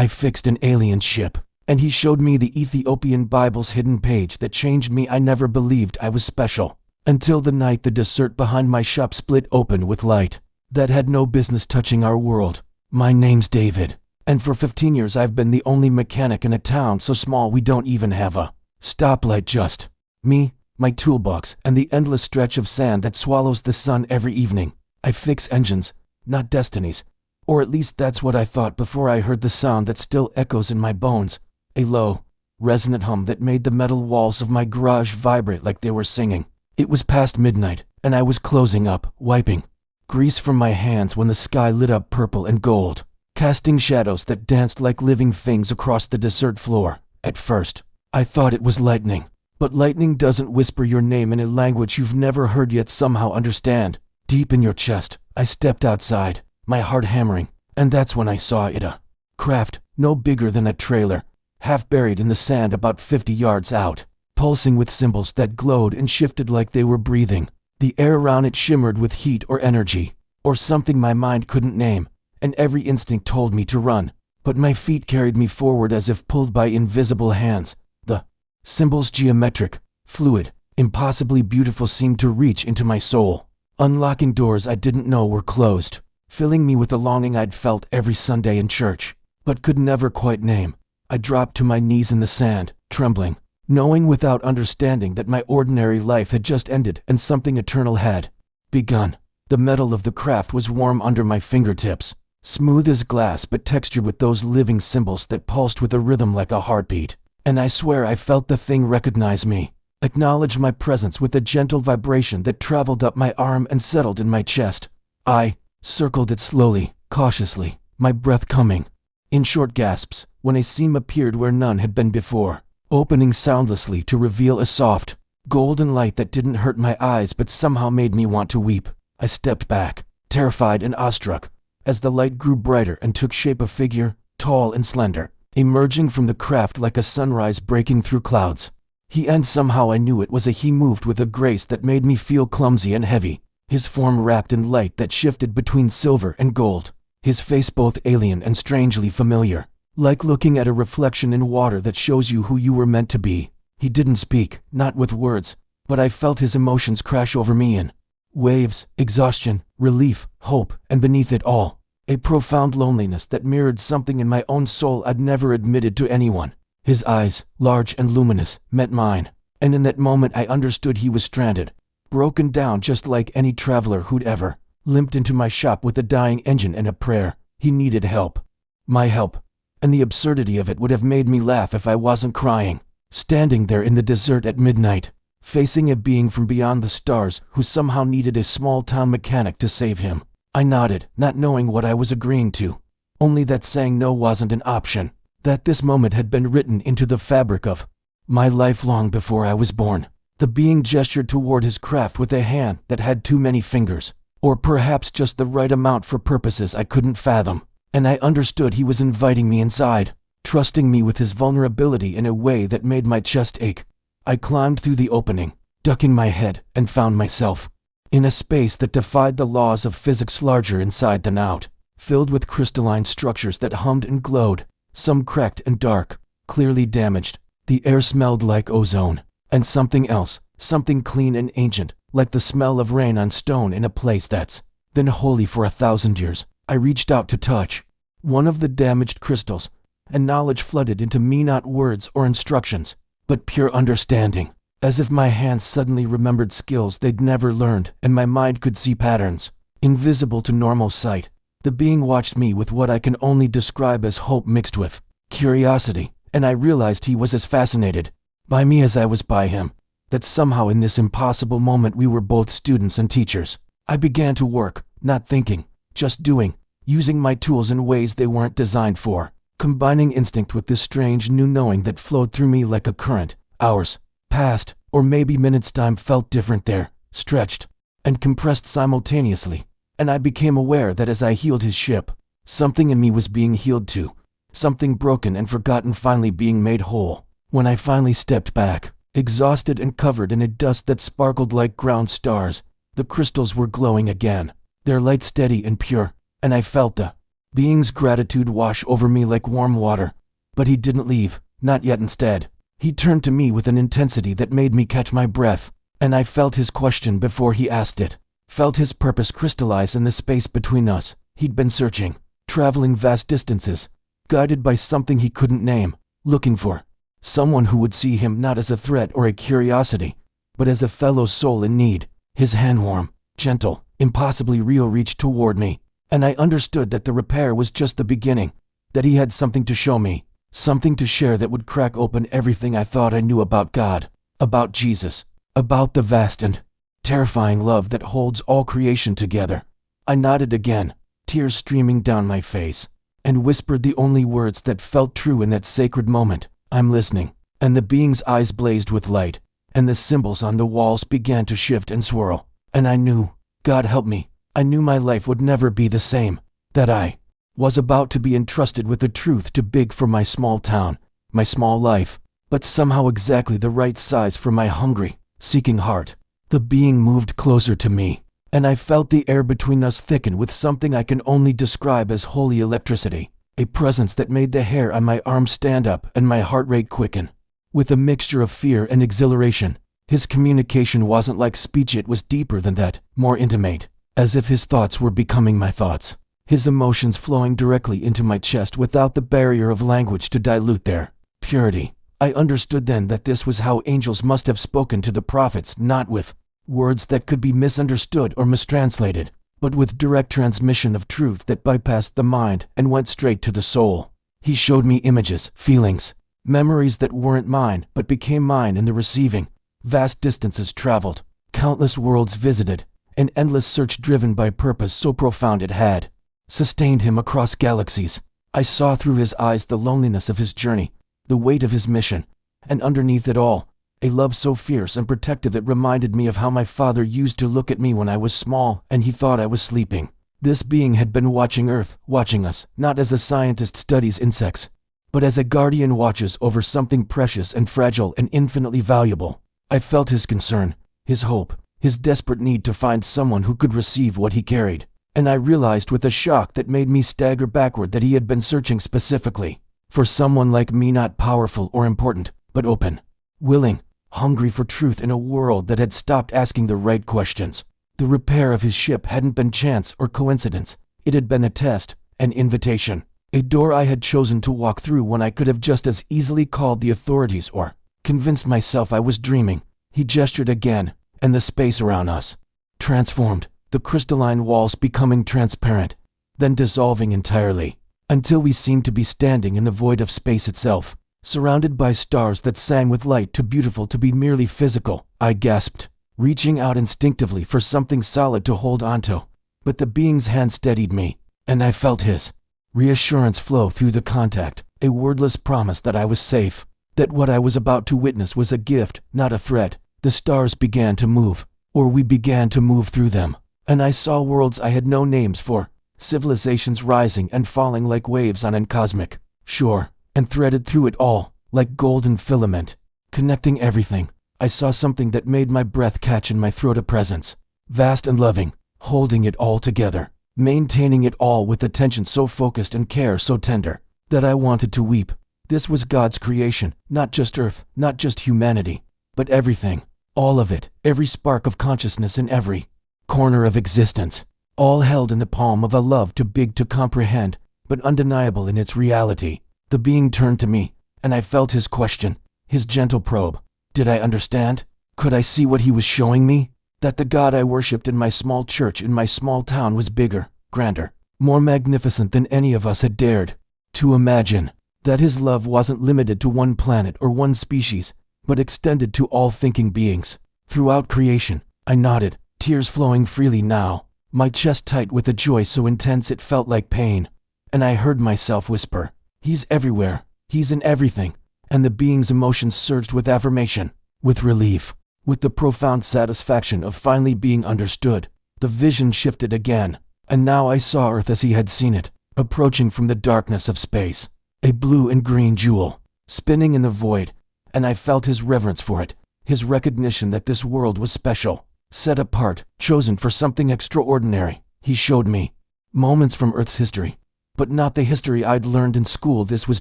I fixed an alien ship, and he showed me the Ethiopian Bible's hidden page that changed me. I never believed I was special, until the night the desert behind my shop split open with light that had no business touching our world. My name's David, and for 15 years I've been the only mechanic in a town so small we don't even have a stoplight. Just me, my toolbox, and the endless stretch of sand that swallows the sun every evening. I fix engines, not destinies. Or at least that's what I thought before I heard the sound that still echoes in my bones. A low, resonant hum that made the metal walls of my garage vibrate like they were singing. It was past midnight, and I was closing up, wiping grease from my hands when the sky lit up purple and gold, casting shadows that danced like living things across the desert floor. At first, I thought it was lightning. But lightning doesn't whisper your name in a language you've never heard yet somehow understand. Deep in your chest, I stepped outside, my heart hammering, and that's when I saw it. A craft, no bigger than a trailer, half buried in the sand about 50 yards out, pulsing with symbols that glowed and shifted like they were breathing. The air around it shimmered with heat or energy, or something my mind couldn't name, and every instinct told me to run. But my feet carried me forward as if pulled by invisible hands. The symbols, geometric, fluid, impossibly beautiful, seemed to reach into my soul, unlocking doors I didn't know were closed, filling me with the longing I'd felt every Sunday in church, but could never quite name. I dropped to my knees in the sand, trembling, knowing without understanding that my ordinary life had just ended and something eternal had begun. The metal of the craft was warm under my fingertips, smooth as glass but textured with those living symbols that pulsed with a rhythm like a heartbeat. And I swear I felt the thing recognize me, acknowledge my presence with a gentle vibration that traveled up my arm and settled in my chest. I circled it slowly, cautiously, my breath coming in short gasps when a seam appeared where none had been before, opening soundlessly to reveal a soft, golden light that didn't hurt my eyes but somehow made me want to weep. I stepped back, terrified and awestruck, as the light grew brighter and took shape. A figure, tall and slender, emerging from the craft like a sunrise breaking through clouds. And somehow I knew it was he moved with a grace that made me feel clumsy and heavy, his form wrapped in light that shifted between silver and gold, his face both alien and strangely familiar, like looking at a reflection in water that shows you who you were meant to be. He didn't speak, not with words, but I felt his emotions crash over me in waves: exhaustion, relief, hope, and beneath it all, a profound loneliness that mirrored something in my own soul I'd never admitted to anyone. His eyes, large and luminous, met mine, and in that moment I understood he was stranded, broken down just like any traveler who'd ever limped into my shop with a dying engine and a prayer. He needed help. My help. And the absurdity of it would have made me laugh if I wasn't crying. Standing there in the desert at midnight, facing a being from beyond the stars who somehow needed a small-town mechanic to save him. I nodded, not knowing what I was agreeing to, only that saying no wasn't an option, that this moment had been written into the fabric of my life long before I was born. The being gestured toward his craft with a hand that had too many fingers, or perhaps just the right amount for purposes I couldn't fathom, and I understood he was inviting me inside, trusting me with his vulnerability in a way that made my chest ache. I climbed through the opening, ducking my head, and found myself in a space that defied the laws of physics, larger inside than out, filled with crystalline structures that hummed and glowed, some cracked and dark, clearly damaged. The air smelled like ozone, and something else, something clean and ancient, like the smell of rain on stone in a place that's been holy for 1,000 years. I reached out to touch one of the damaged crystals, and knowledge flooded into me, not words or instructions, but pure understanding, as if my hands suddenly remembered skills they'd never learned, and my mind could see patterns invisible to normal sight. The being watched me with what I can only describe as hope mixed with curiosity, and I realized he was as fascinated by me as I was by him, that somehow in this impossible moment we were both students and teachers. I began to work, not thinking, just doing, using my tools in ways they weren't designed for, combining instinct with this strange new knowing that flowed through me like a current. Hours passed, or maybe minutes. Time felt different there, stretched and compressed simultaneously, and I became aware that as I healed his ship, something in me was being healed too, something broken and forgotten finally being made whole. When I finally stepped back, exhausted and covered in a dust that sparkled like ground stars, the crystals were glowing again, their light steady and pure, and I felt the Being's gratitude wash over me like warm water. But he didn't leave, not yet. Instead, he turned to me with an intensity that made me catch my breath, and I felt his question before he asked it, felt his purpose crystallize in the space between us. He'd been searching, traveling vast distances, guided by something he couldn't name, looking for someone who would see him not as a threat or a curiosity, but as a fellow soul in need. His hand, warm, gentle, impossibly real, reached toward me, and I understood that the repair was just the beginning, that he had something to show me, something to share that would crack open everything I thought I knew about God, about Jesus, about the vast and terrifying love that holds all creation together. I nodded again, tears streaming down my face, and whispered the only words that felt true in that sacred moment, "I'm listening." And the being's eyes blazed with light, and the symbols on the walls began to shift and swirl, and I knew, God help me, I knew my life would never be the same, that I was about to be entrusted with a truth too big for my small town, my small life, but somehow exactly the right size for my hungry, seeking heart. The being moved closer to me, and I felt the air between us thicken with something I can only describe as holy electricity, a presence that made the hair on my arm stand up and my heart rate quicken. With a mixture of fear and exhilaration, his communication wasn't like speech, it was deeper than that, more intimate, as if his thoughts were becoming my thoughts, his emotions flowing directly into my chest without the barrier of language to dilute their purity. I understood then that this was how angels must have spoken to the prophets, not with words that could be misunderstood or mistranslated, but with direct transmission of truth that bypassed the mind and went straight to the soul. He showed me images, feelings, memories that weren't mine but became mine in the receiving. Vast distances traveled, countless worlds visited, an endless search driven by purpose so profound it had sustained him across galaxies. I saw through his eyes the loneliness of his journey, the weight of his mission, and underneath it all, a love so fierce and protective it reminded me of how my father used to look at me when I was small and he thought I was sleeping. This being had been watching Earth, watching us, not as a scientist studies insects, but as a guardian watches over something precious and fragile and infinitely valuable. I felt his concern, his hope, his desperate need to find someone who could receive what he carried, and I realized with a shock that made me stagger backward that he had been searching specifically for someone like me, not powerful or important, but open, willing, hungry for truth in a world that had stopped asking the right questions. The repair of his ship hadn't been chance or coincidence. It had been a test, an invitation, a door I had chosen to walk through when I could have just as easily called the authorities or convinced myself I was dreaming. He gestured again, and the space around us transformed, the crystalline walls becoming transparent, then dissolving entirely, until we seemed to be standing in the void of space itself, surrounded by stars that sang with light too beautiful to be merely physical. I gasped, reaching out instinctively for something solid to hold onto, but the being's hand steadied me, and I felt his reassurance flow through the contact, a wordless promise that I was safe, that what I was about to witness was a gift, not a threat. The stars began to move, or we began to move through them, and I saw worlds I had no names for, civilizations rising and falling like waves on an cosmic shore, and threaded through it all, like golden filament, connecting everything. I saw something that made my breath catch in my throat, a presence, vast and loving, holding it all together, maintaining it all with attention so focused and care so tender, that I wanted to weep. This was God's creation, not just Earth, not just humanity, but everything, all of it, every spark of consciousness in every corner of existence, all held in the palm of a love too big to comprehend, but undeniable in its reality. The being turned to me, and I felt his question, his gentle probe. Did I understand? Could I see what he was showing me? That the God I worshipped in my small church in my small town was bigger, grander, more magnificent than any of us had dared to imagine. That his love wasn't limited to one planet or one species, but extended to all thinking beings throughout creation. I nodded, tears flowing freely now, my chest tight with a joy so intense it felt like pain, and I heard myself whisper, "He's everywhere, he's in everything." And the being's emotions surged with affirmation, with relief, with the profound satisfaction of finally being understood. The vision shifted again, and now I saw Earth as he had seen it, approaching from the darkness of space, a blue and green jewel, spinning in the void, and I felt his reverence for it, his recognition that this world was special, set apart, chosen for something extraordinary. He showed me moments from Earth's history, but not the history I'd learned in school. This was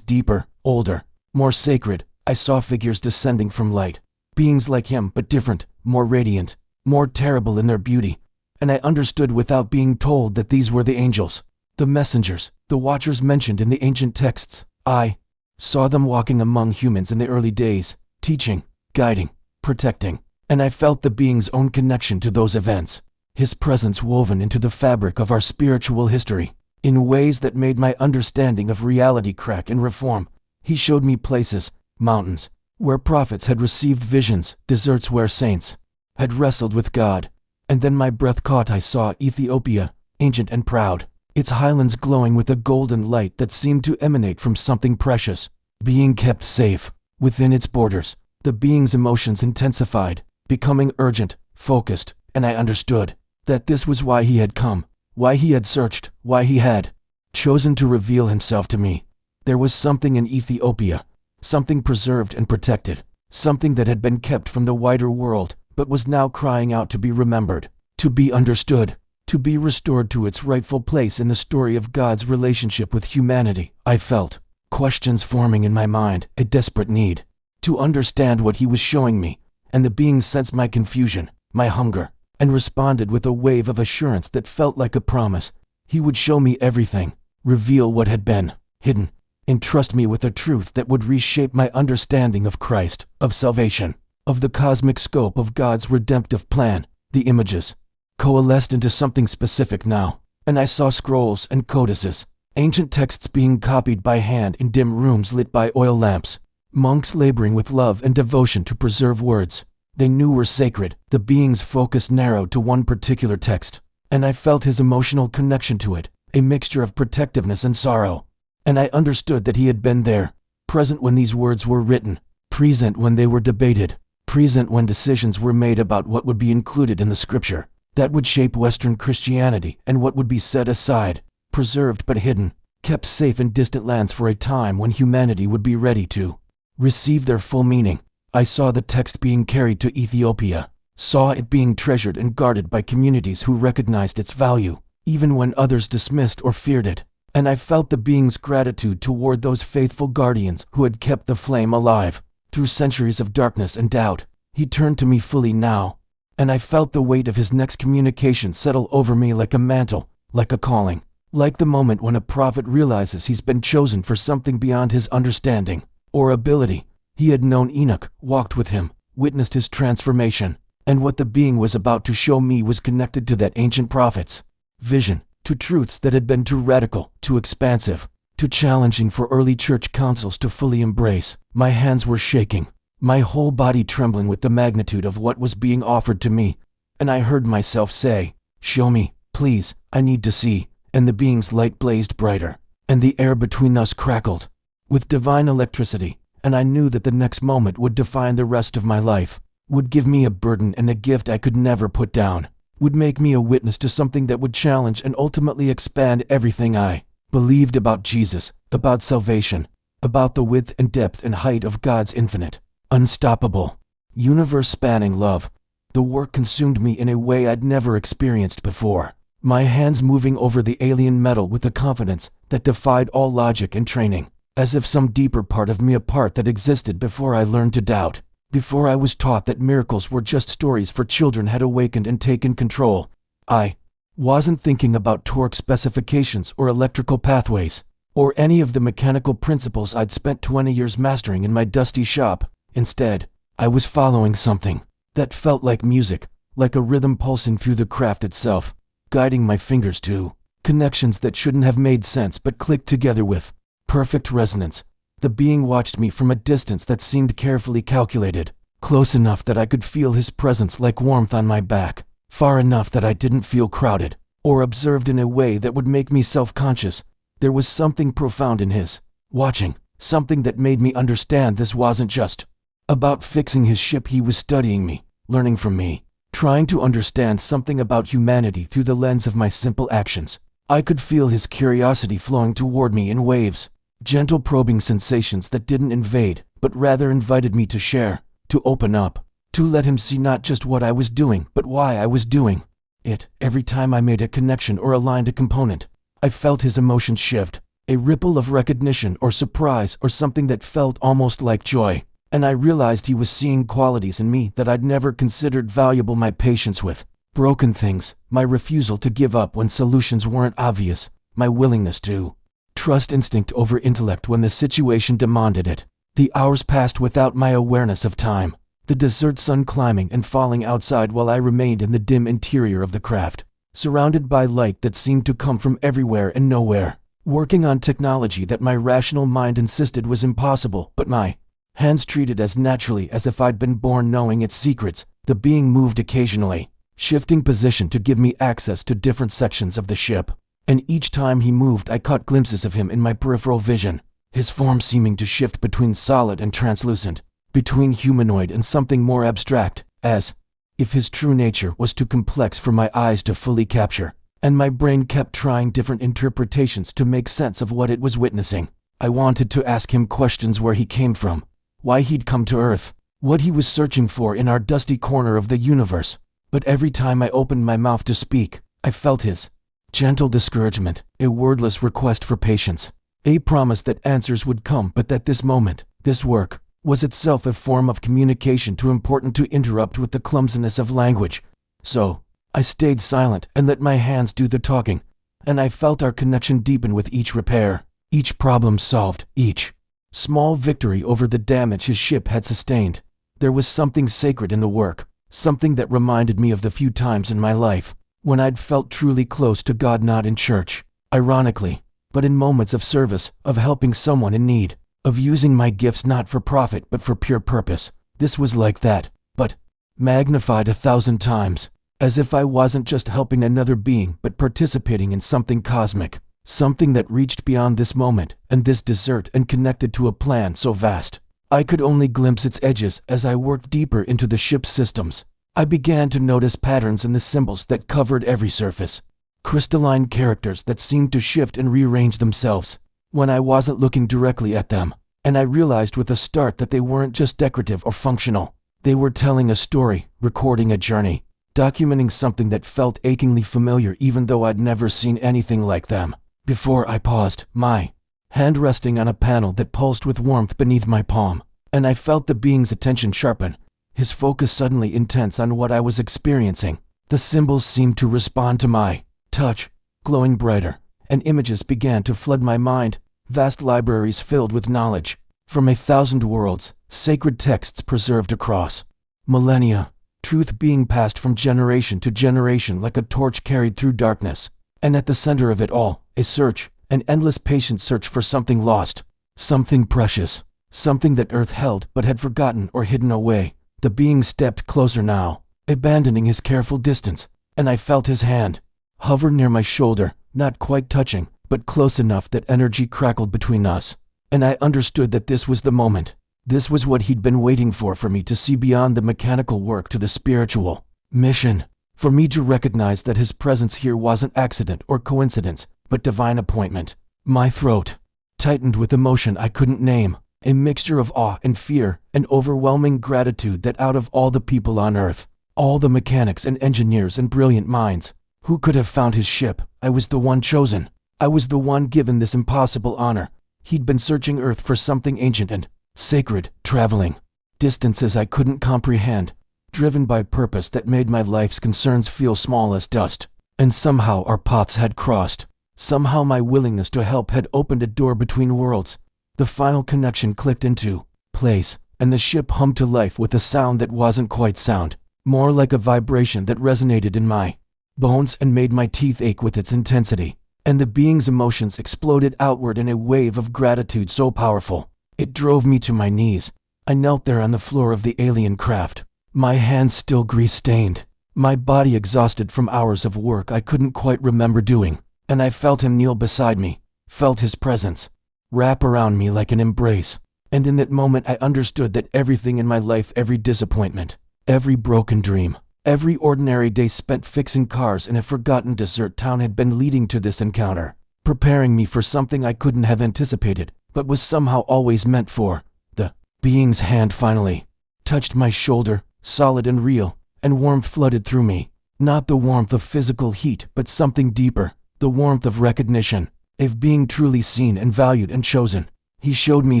deeper, older, more sacred. I saw figures descending from light, beings like him but different, more radiant, more terrible in their beauty. And I understood without being told that these were the angels, the messengers, the watchers mentioned in the ancient texts. I saw them walking among humans in the early days, teaching, guiding, protecting, and I felt the being's own connection to those events, his presence woven into the fabric of our spiritual history, in ways that made my understanding of reality crack and reform. He showed me places, mountains, where prophets had received visions, deserts where saints had wrestled with God. And then my breath caught. I saw Ethiopia, ancient and proud, its highlands glowing with a golden light that seemed to emanate from something precious, being kept safe within its borders. The being's emotions intensified, becoming urgent, focused, and I understood that this was why he had come, why he had searched, why he had chosen to reveal himself to me. There was something in Ethiopia, something preserved and protected, something that had been kept from the wider world, but was now crying out to be remembered, to be understood, to be restored to its rightful place in the story of God's relationship with humanity. I felt questions forming in my mind, a desperate need to understand what he was showing me, and the being sensed my confusion, my hunger, and responded with a wave of assurance that felt like a promise. He would show me everything, reveal what had been hidden, entrust me with a truth that would reshape my understanding of Christ, of salvation, of the cosmic scope of God's redemptive plan. The images coalesced into something specific now, and I saw scrolls and codices, ancient texts being copied by hand in dim rooms lit by oil lamps, monks laboring with love and devotion to preserve words they knew were sacred. The being's focus narrowed to one particular text, and I felt his emotional connection to it, a mixture of protectiveness and sorrow. And I understood that he had been there, present when these words were written, present when they were debated, present when decisions were made about what would be included in the scripture that would shape Western Christianity and what would be set aside, preserved but hidden, kept safe in distant lands for a time when humanity would be ready to receive their full meaning. I saw the text being carried to Ethiopia, saw it being treasured and guarded by communities who recognized its value, even when others dismissed or feared it. And I felt the being's gratitude toward those faithful guardians who had kept the flame alive through centuries of darkness and doubt. He turned to me fully now, and I felt the weight of his next communication settle over me like a mantle, like a calling, like the moment when a prophet realizes he's been chosen for something beyond his understanding or ability. He had known Enoch, walked with him, witnessed his transformation, and what the being was about to show me was connected to that ancient prophet's vision, to truths that had been too radical, too expansive, too challenging for early church councils to fully embrace. My hands were shaking, my whole body trembling with the magnitude of what was being offered to me, and I heard myself say, "Show me, please, I need to see." And the being's light blazed brighter, and the air between us crackled with divine electricity, and I knew that the next moment would define the rest of my life, would give me a burden and a gift I could never put down, would make me a witness to something that would challenge and ultimately expand everything I believed about Jesus, about salvation, about the width and depth and height of God's infinite, unstoppable, universe-spanning love. The work consumed me in a way I'd never experienced before, my hands moving over the alien metal with a confidence that defied all logic and training, as if some deeper part of me, a part that existed before I learned to doubt, before I was taught that miracles were just stories for children, had awakened and taken control. I wasn't thinking about torque specifications or electrical pathways, or any of the mechanical principles I'd spent 20 years mastering in my dusty shop. Instead, I was following something that felt like music, like a rhythm pulsing through the craft itself, guiding my fingers to connections that shouldn't have made sense but clicked together with perfect resonance. The being watched me from a distance that seemed carefully calculated, close enough that I could feel his presence like warmth on my back, far enough that I didn't feel crowded or observed in a way that would make me self-conscious. There was something profound in his watching, something that made me understand this wasn't just about fixing his ship. He was studying me, learning from me, trying to understand something about humanity through the lens of my simple actions. I could feel his curiosity flowing toward me in waves, gentle probing sensations that didn't invade, but rather invited me to share, to open up, to let him see not just what I was doing, but why I was doing it. Every time I made a connection or aligned a component, I felt his emotions shift, a ripple of recognition or surprise or something that felt almost like joy. And I realized he was seeing qualities in me that I'd never considered valuable: my patience with broken things, my refusal to give up when solutions weren't obvious, my willingness to trust instinct over intellect when the situation demanded it. The hours passed without my awareness of time, the desert sun climbing and falling outside while I remained in the dim interior of the craft, surrounded by light that seemed to come from everywhere and nowhere, working on technology that my rational mind insisted was impossible, but my hands treated as naturally as if I'd been born knowing its secrets. The being moved occasionally, shifting position to give me access to different sections of the ship, and each time he moved I caught glimpses of him in my peripheral vision, his form seeming to shift between solid and translucent, between humanoid and something more abstract, as if his true nature was too complex for my eyes to fully capture, and my brain kept trying different interpretations to make sense of what it was witnessing. I wanted to ask him questions: where he came from, why he'd come to Earth, what he was searching for in our dusty corner of the universe. But every time I opened my mouth to speak, I felt his gentle discouragement, a wordless request for patience, a promise that answers would come, but that this moment, this work, was itself a form of communication too important to interrupt with the clumsiness of language. So I stayed silent and let my hands do the talking, and I felt our connection deepen with each repair, each problem solved, each small victory over the damage his ship had sustained. There was something sacred in the work, something that reminded me of the few times in my life when I'd felt truly close to God, not in church, ironically, but in moments of service, of helping someone in need, of using my gifts not for profit but for pure purpose. This was like that, but magnified 1,000 times, as if I wasn't just helping another being but participating in something cosmic, something that reached beyond this moment and this desert and connected to a plan so vast I could only glimpse its edges. As I worked deeper into the ship's systems, I began to notice patterns in the symbols that covered every surface, crystalline characters that seemed to shift and rearrange themselves when I wasn't looking directly at them, and I realized with a start that they weren't just decorative or functional. They were telling a story, recording a journey, documenting something that felt achingly familiar even though I'd never seen anything like them before. I paused, my hand resting on a panel that pulsed with warmth beneath my palm, and I felt the being's attention sharpen, his focus suddenly intense on what I was experiencing. The symbols seemed to respond to my touch, glowing brighter, and images began to flood my mind, vast libraries filled with knowledge from 1,000 worlds, sacred texts preserved across millennia, truth being passed from generation to generation like a torch carried through darkness. And at the center of it all, a search, an endless patient search for something lost, something precious, something that Earth held but had forgotten or hidden away. The being stepped closer now, abandoning his careful distance, and I felt his hand hover near my shoulder, not quite touching, but close enough that energy crackled between us. And I understood that this was the moment. This was what he'd been waiting for me to see beyond the mechanical work to the spiritual mission, for me to recognize that his presence here wasn't accident or coincidence, but divine appointment. My throat tightened with emotion I couldn't name, a mixture of awe and fear, an overwhelming gratitude that out of all the people on Earth, all the mechanics and engineers and brilliant minds who could have found his ship, I was the one chosen. I was the one given this impossible honor. He'd been searching Earth for something ancient and sacred, traveling distances I couldn't comprehend, driven by purpose that made my life's concerns feel small as dust. And somehow our paths had crossed. Somehow my willingness to help had opened a door between worlds. The final connection clicked into place, and the ship hummed to life with a sound that wasn't quite sound, more like a vibration that resonated in my bones and made my teeth ache with its intensity. And the being's emotions exploded outward in a wave of gratitude so powerful, it drove me to my knees. I knelt there on the floor of the alien craft, my hands still grease-stained, my body exhausted from hours of work I couldn't quite remember doing, and I felt him kneel beside me, felt his presence wrap around me like an embrace. And in that moment I understood that everything in my life, every disappointment, every broken dream, every ordinary day spent fixing cars in a forgotten desert town had been leading to this encounter, preparing me for something I couldn't have anticipated, but was somehow always meant for. The being's hand finally touched my shoulder, solid and real, and warmth flooded through me. Not the warmth of physical heat, but something deeper, the warmth of recognition, of being truly seen and valued and chosen. He showed me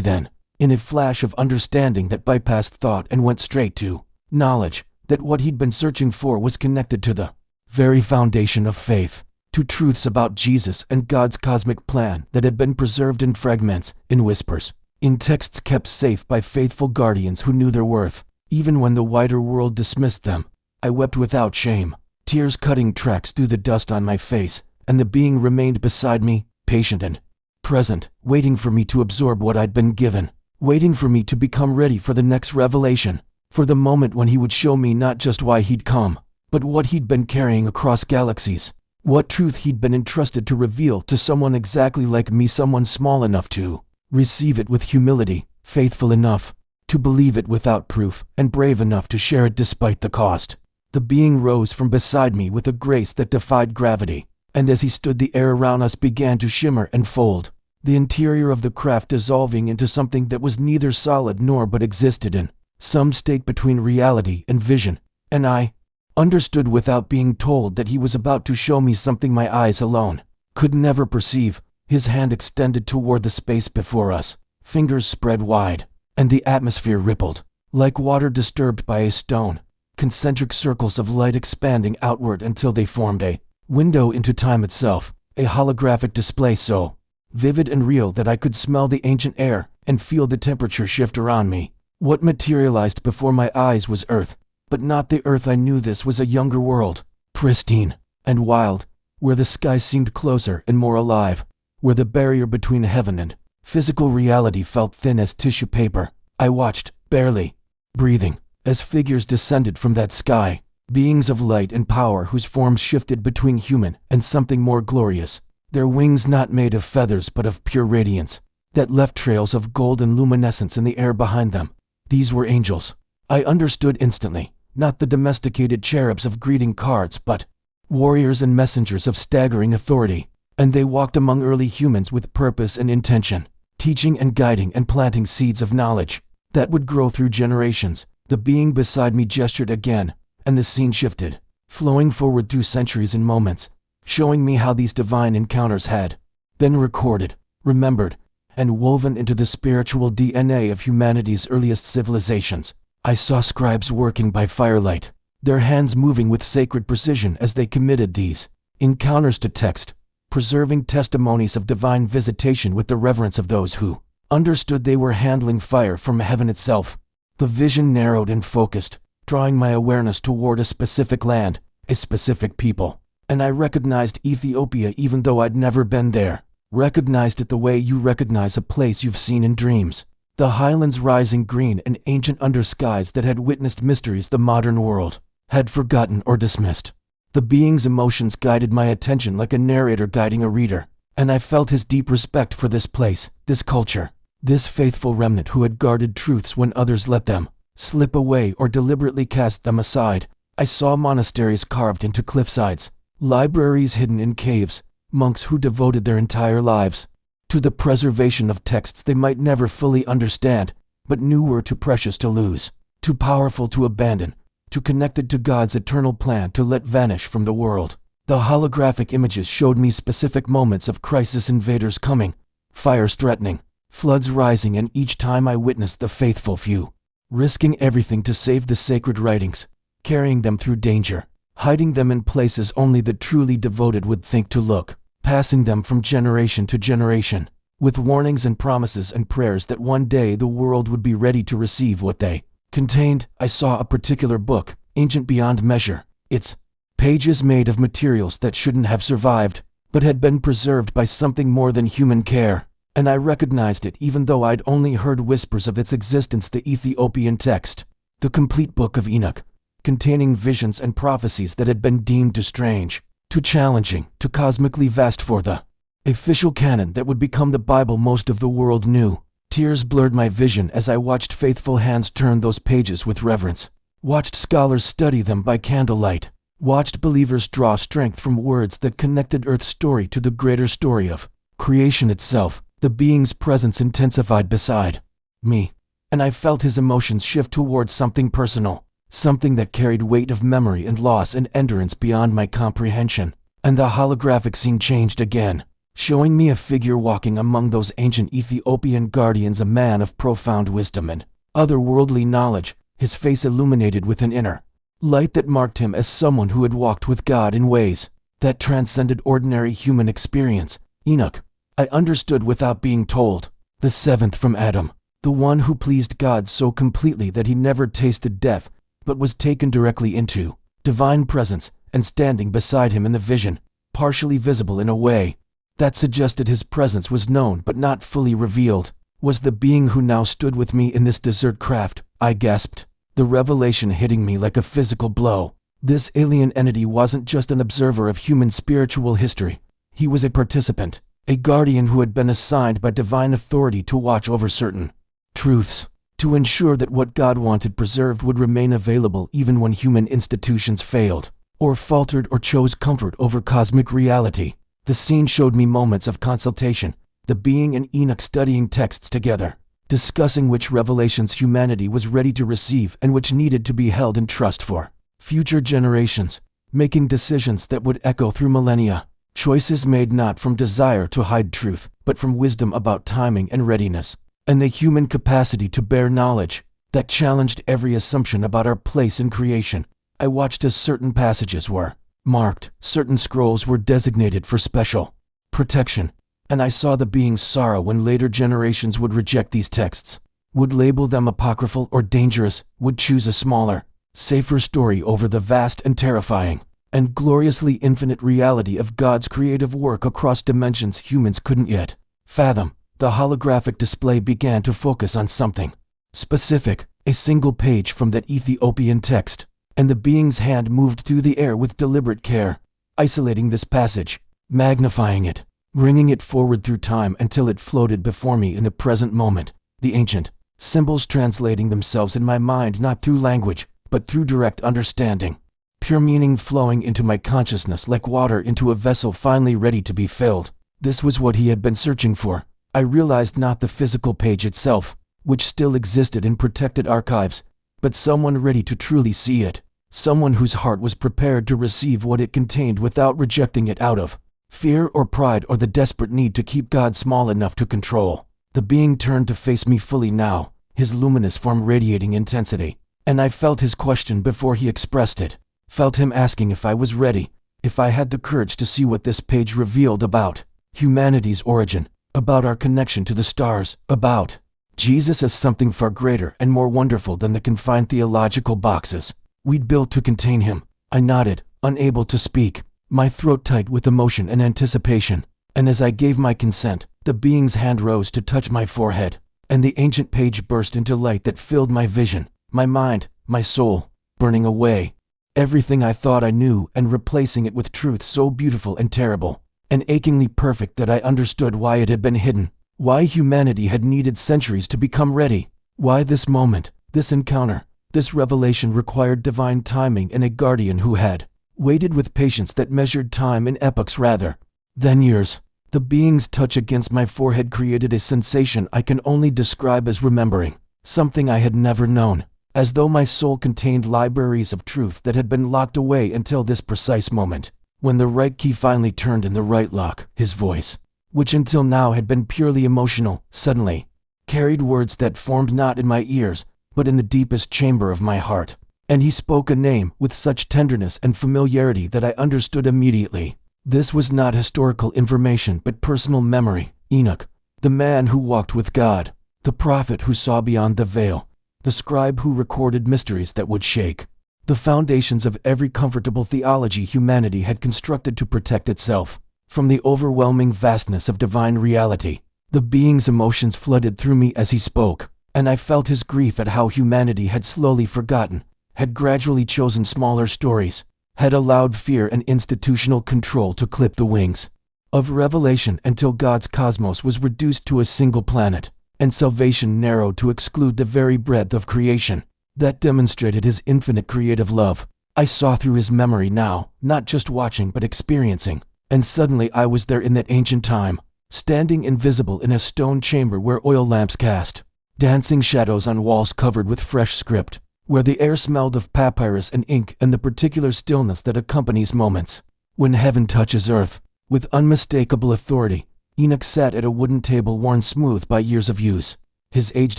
then, in a flash of understanding that bypassed thought and went straight to knowledge, that what he'd been searching for was connected to the very foundation of faith, to truths about Jesus and God's cosmic plan that had been preserved in fragments, in whispers, in texts kept safe by faithful guardians who knew their worth. Even when the wider world dismissed them, I wept without shame, tears cutting tracks through the dust on my face, and the being remained beside me, patient and present, waiting for me to absorb what I'd been given, waiting for me to become ready for the next revelation, for the moment when he would show me not just why he'd come, but what he'd been carrying across galaxies, what truth he'd been entrusted to reveal to someone exactly like me, someone small enough to receive it with humility, faithful enough to believe it without proof, and brave enough to share it despite the cost. The being rose from beside me with a grace that defied gravity, and as he stood the air around us began to shimmer and fold, the interior of the craft dissolving into something that was neither solid nor but existed in some state between reality and vision, and I understood without being told that he was about to show me something my eyes alone could never perceive. His hand extended toward the space before us, fingers spread wide, and the atmosphere rippled, like water disturbed by a stone, concentric circles of light expanding outward until they formed a window into time itself, a holographic display so vivid and real that I could smell the ancient air and feel the temperature shift around me. What materialized before my eyes was Earth, but not the Earth I knew. This was a younger world, pristine and wild, where the sky seemed closer and more alive, where the barrier between heaven and physical reality felt thin as tissue paper. I watched, barely breathing, as figures descended from that sky, beings of light and power whose forms shifted between human and something more glorious, their wings not made of feathers but of pure radiance, that left trails of golden luminescence in the air behind them. These were angels. I understood instantly, not the domesticated cherubs of greeting cards, but warriors and messengers of staggering authority. And they walked among early humans with purpose and intention, teaching and guiding and planting seeds of knowledge that would grow through generations. The being beside me gestured again, and the scene shifted, flowing forward through centuries and moments, showing me how these divine encounters had been recorded, remembered, and woven into the spiritual DNA of humanity's earliest civilizations. I saw scribes working by firelight, their hands moving with sacred precision as they committed these encounters to text, preserving testimonies of divine visitation with the reverence of those who understood they were handling fire from heaven itself. The vision narrowed and focused, drawing my awareness toward a specific land, a specific people, and I recognized Ethiopia even though I'd never been there. Recognized it the way you recognize a place you've seen in dreams. The highlands rising green and ancient under skies that had witnessed mysteries the modern world had forgotten or dismissed. The being's emotions guided my attention like a narrator guiding a reader, and I felt his deep respect for this place, this culture, this faithful remnant who had guarded truths when others let them slip away or deliberately cast them aside. I saw monasteries carved into cliffsides, libraries hidden in caves, monks who devoted their entire lives to the preservation of texts they might never fully understand, but knew were too precious to lose, too powerful to abandon, too connected to God's eternal plan to let vanish from the world. The holographic images showed me specific moments of crisis, invaders coming, fires threatening, floods rising, and each time I witnessed the faithful few risking everything to save the sacred writings, carrying them through danger, hiding them in places only the truly devoted would think to look, passing them from generation to generation, with warnings and promises and prayers that one day the world would be ready to receive what they contained. I saw a particular book, ancient beyond measure, its pages made of materials that shouldn't have survived, but had been preserved by something more than human care, and I recognized it even though I'd only heard whispers of its existence. The Ethiopian text, the complete book of Enoch, containing visions and prophecies that had been deemed too strange, too challenging, too cosmically vast for the official canon that would become the Bible most of the world knew. Tears blurred my vision as I watched faithful hands turn those pages with reverence, watched scholars study them by candlelight, watched believers draw strength from words that connected Earth's story to the greater story of creation itself. The being's presence intensified beside me, and I felt his emotions shift towards something personal, something that carried weight of memory and loss and endurance beyond my comprehension. And the holographic scene changed again. showing me a figure walking among those ancient Ethiopian guardians, a man of profound wisdom and otherworldly knowledge, his face illuminated with an inner light that marked him as someone who had walked with God in ways that transcended ordinary human experience. Enoch, I understood without being told, the seventh from Adam, the one who pleased God so completely that he never tasted death, but was taken directly into divine presence, and standing beside him in the vision, partially visible in a way that suggested his presence was known but not fully revealed, was the being who now stood with me in this desert craft. I gasped, the revelation hitting me like a physical blow. This alien entity wasn't just an observer of human spiritual history. He was a participant, a guardian who had been assigned by divine authority to watch over certain truths, to ensure that what God wanted preserved would remain available even when human institutions failed, or faltered, or chose comfort over cosmic reality. The scene showed me moments of consultation, the being and Enoch studying texts together, discussing which revelations humanity was ready to receive and which needed to be held in trust for future generations, making decisions that would echo through millennia, choices made not from desire to hide truth, but from wisdom about timing and readiness, and the human capacity to bear knowledge that challenged every assumption about our place in creation. I watched as certain passages were marked, certain scrolls were designated for special protection, and I saw the being's sorrow when later generations would reject these texts, would label them apocryphal or dangerous, would choose a smaller, safer story over the vast and terrifying and gloriously infinite reality of God's creative work across dimensions humans couldn't yet fathom. The holographic display began to focus on something specific, a single page from that Ethiopian text, and the being's hand moved through the air with deliberate care, isolating this passage, magnifying it, bringing it forward through time until it floated before me in the present moment, the ancient symbols translating themselves in my mind not through language, but through direct understanding, pure meaning flowing into my consciousness like water into a vessel finally ready to be filled. This was what he had been searching for. I realized not the physical page itself, which still existed in protected archives, but someone ready to truly see it, someone whose heart was prepared to receive what it contained without rejecting it out of fear or pride or the desperate need to keep God small enough to control. The being turned to face me fully now, his luminous form radiating intensity, and I felt his question before he expressed it, felt him asking if I was ready, if I had the courage to see what this page revealed about humanity's origin, about our connection to the stars, about Jesus as something far greater and more wonderful than the confined theological boxes we'd built to contain him. I nodded, unable to speak, my throat tight with emotion and anticipation, and as I gave my consent, the being's hand rose to touch my forehead, and the ancient page burst into light that filled my vision, my mind, my soul, burning away everything I thought I knew and replacing it with truth so beautiful and terrible, and achingly perfect that I understood why it had been hidden, why humanity had needed centuries to become ready, why this moment, this encounter, this revelation required divine timing and a guardian who had waited with patience that measured time in epochs rather than years. The being's touch against my forehead created a sensation I can only describe as remembering something I had never known, as though my soul contained libraries of truth that had been locked away until this precise moment, when the right key finally turned in the right lock. His voice, which until now had been purely emotional, suddenly carried words that formed not in my ears, but in the deepest chamber of my heart, and he spoke a name with such tenderness and familiarity that I understood immediately. This was not historical information but personal memory. Enoch, the man who walked with God, the prophet who saw beyond the veil, the scribe who recorded mysteries that would shake the foundations of every comfortable theology humanity had constructed to protect itself from the overwhelming vastness of divine reality. The being's emotions flooded through me as he spoke, and I felt his grief at how humanity had slowly forgotten, had gradually chosen smaller stories, had allowed fear and institutional control to clip the wings of revelation until God's cosmos was reduced to a single planet, and salvation narrowed to exclude the very breadth of creation that demonstrated his infinite creative love. I saw through his memory now, not just watching but experiencing, and suddenly I was there in that ancient time, standing invisible in a stone chamber where oil lamps cast dancing shadows on walls covered with fresh script, where the air smelled of papyrus and ink and the particular stillness that accompanies moments when heaven touches earth, With unmistakable authority, Enoch sat at a wooden table worn smooth by years of use, his aged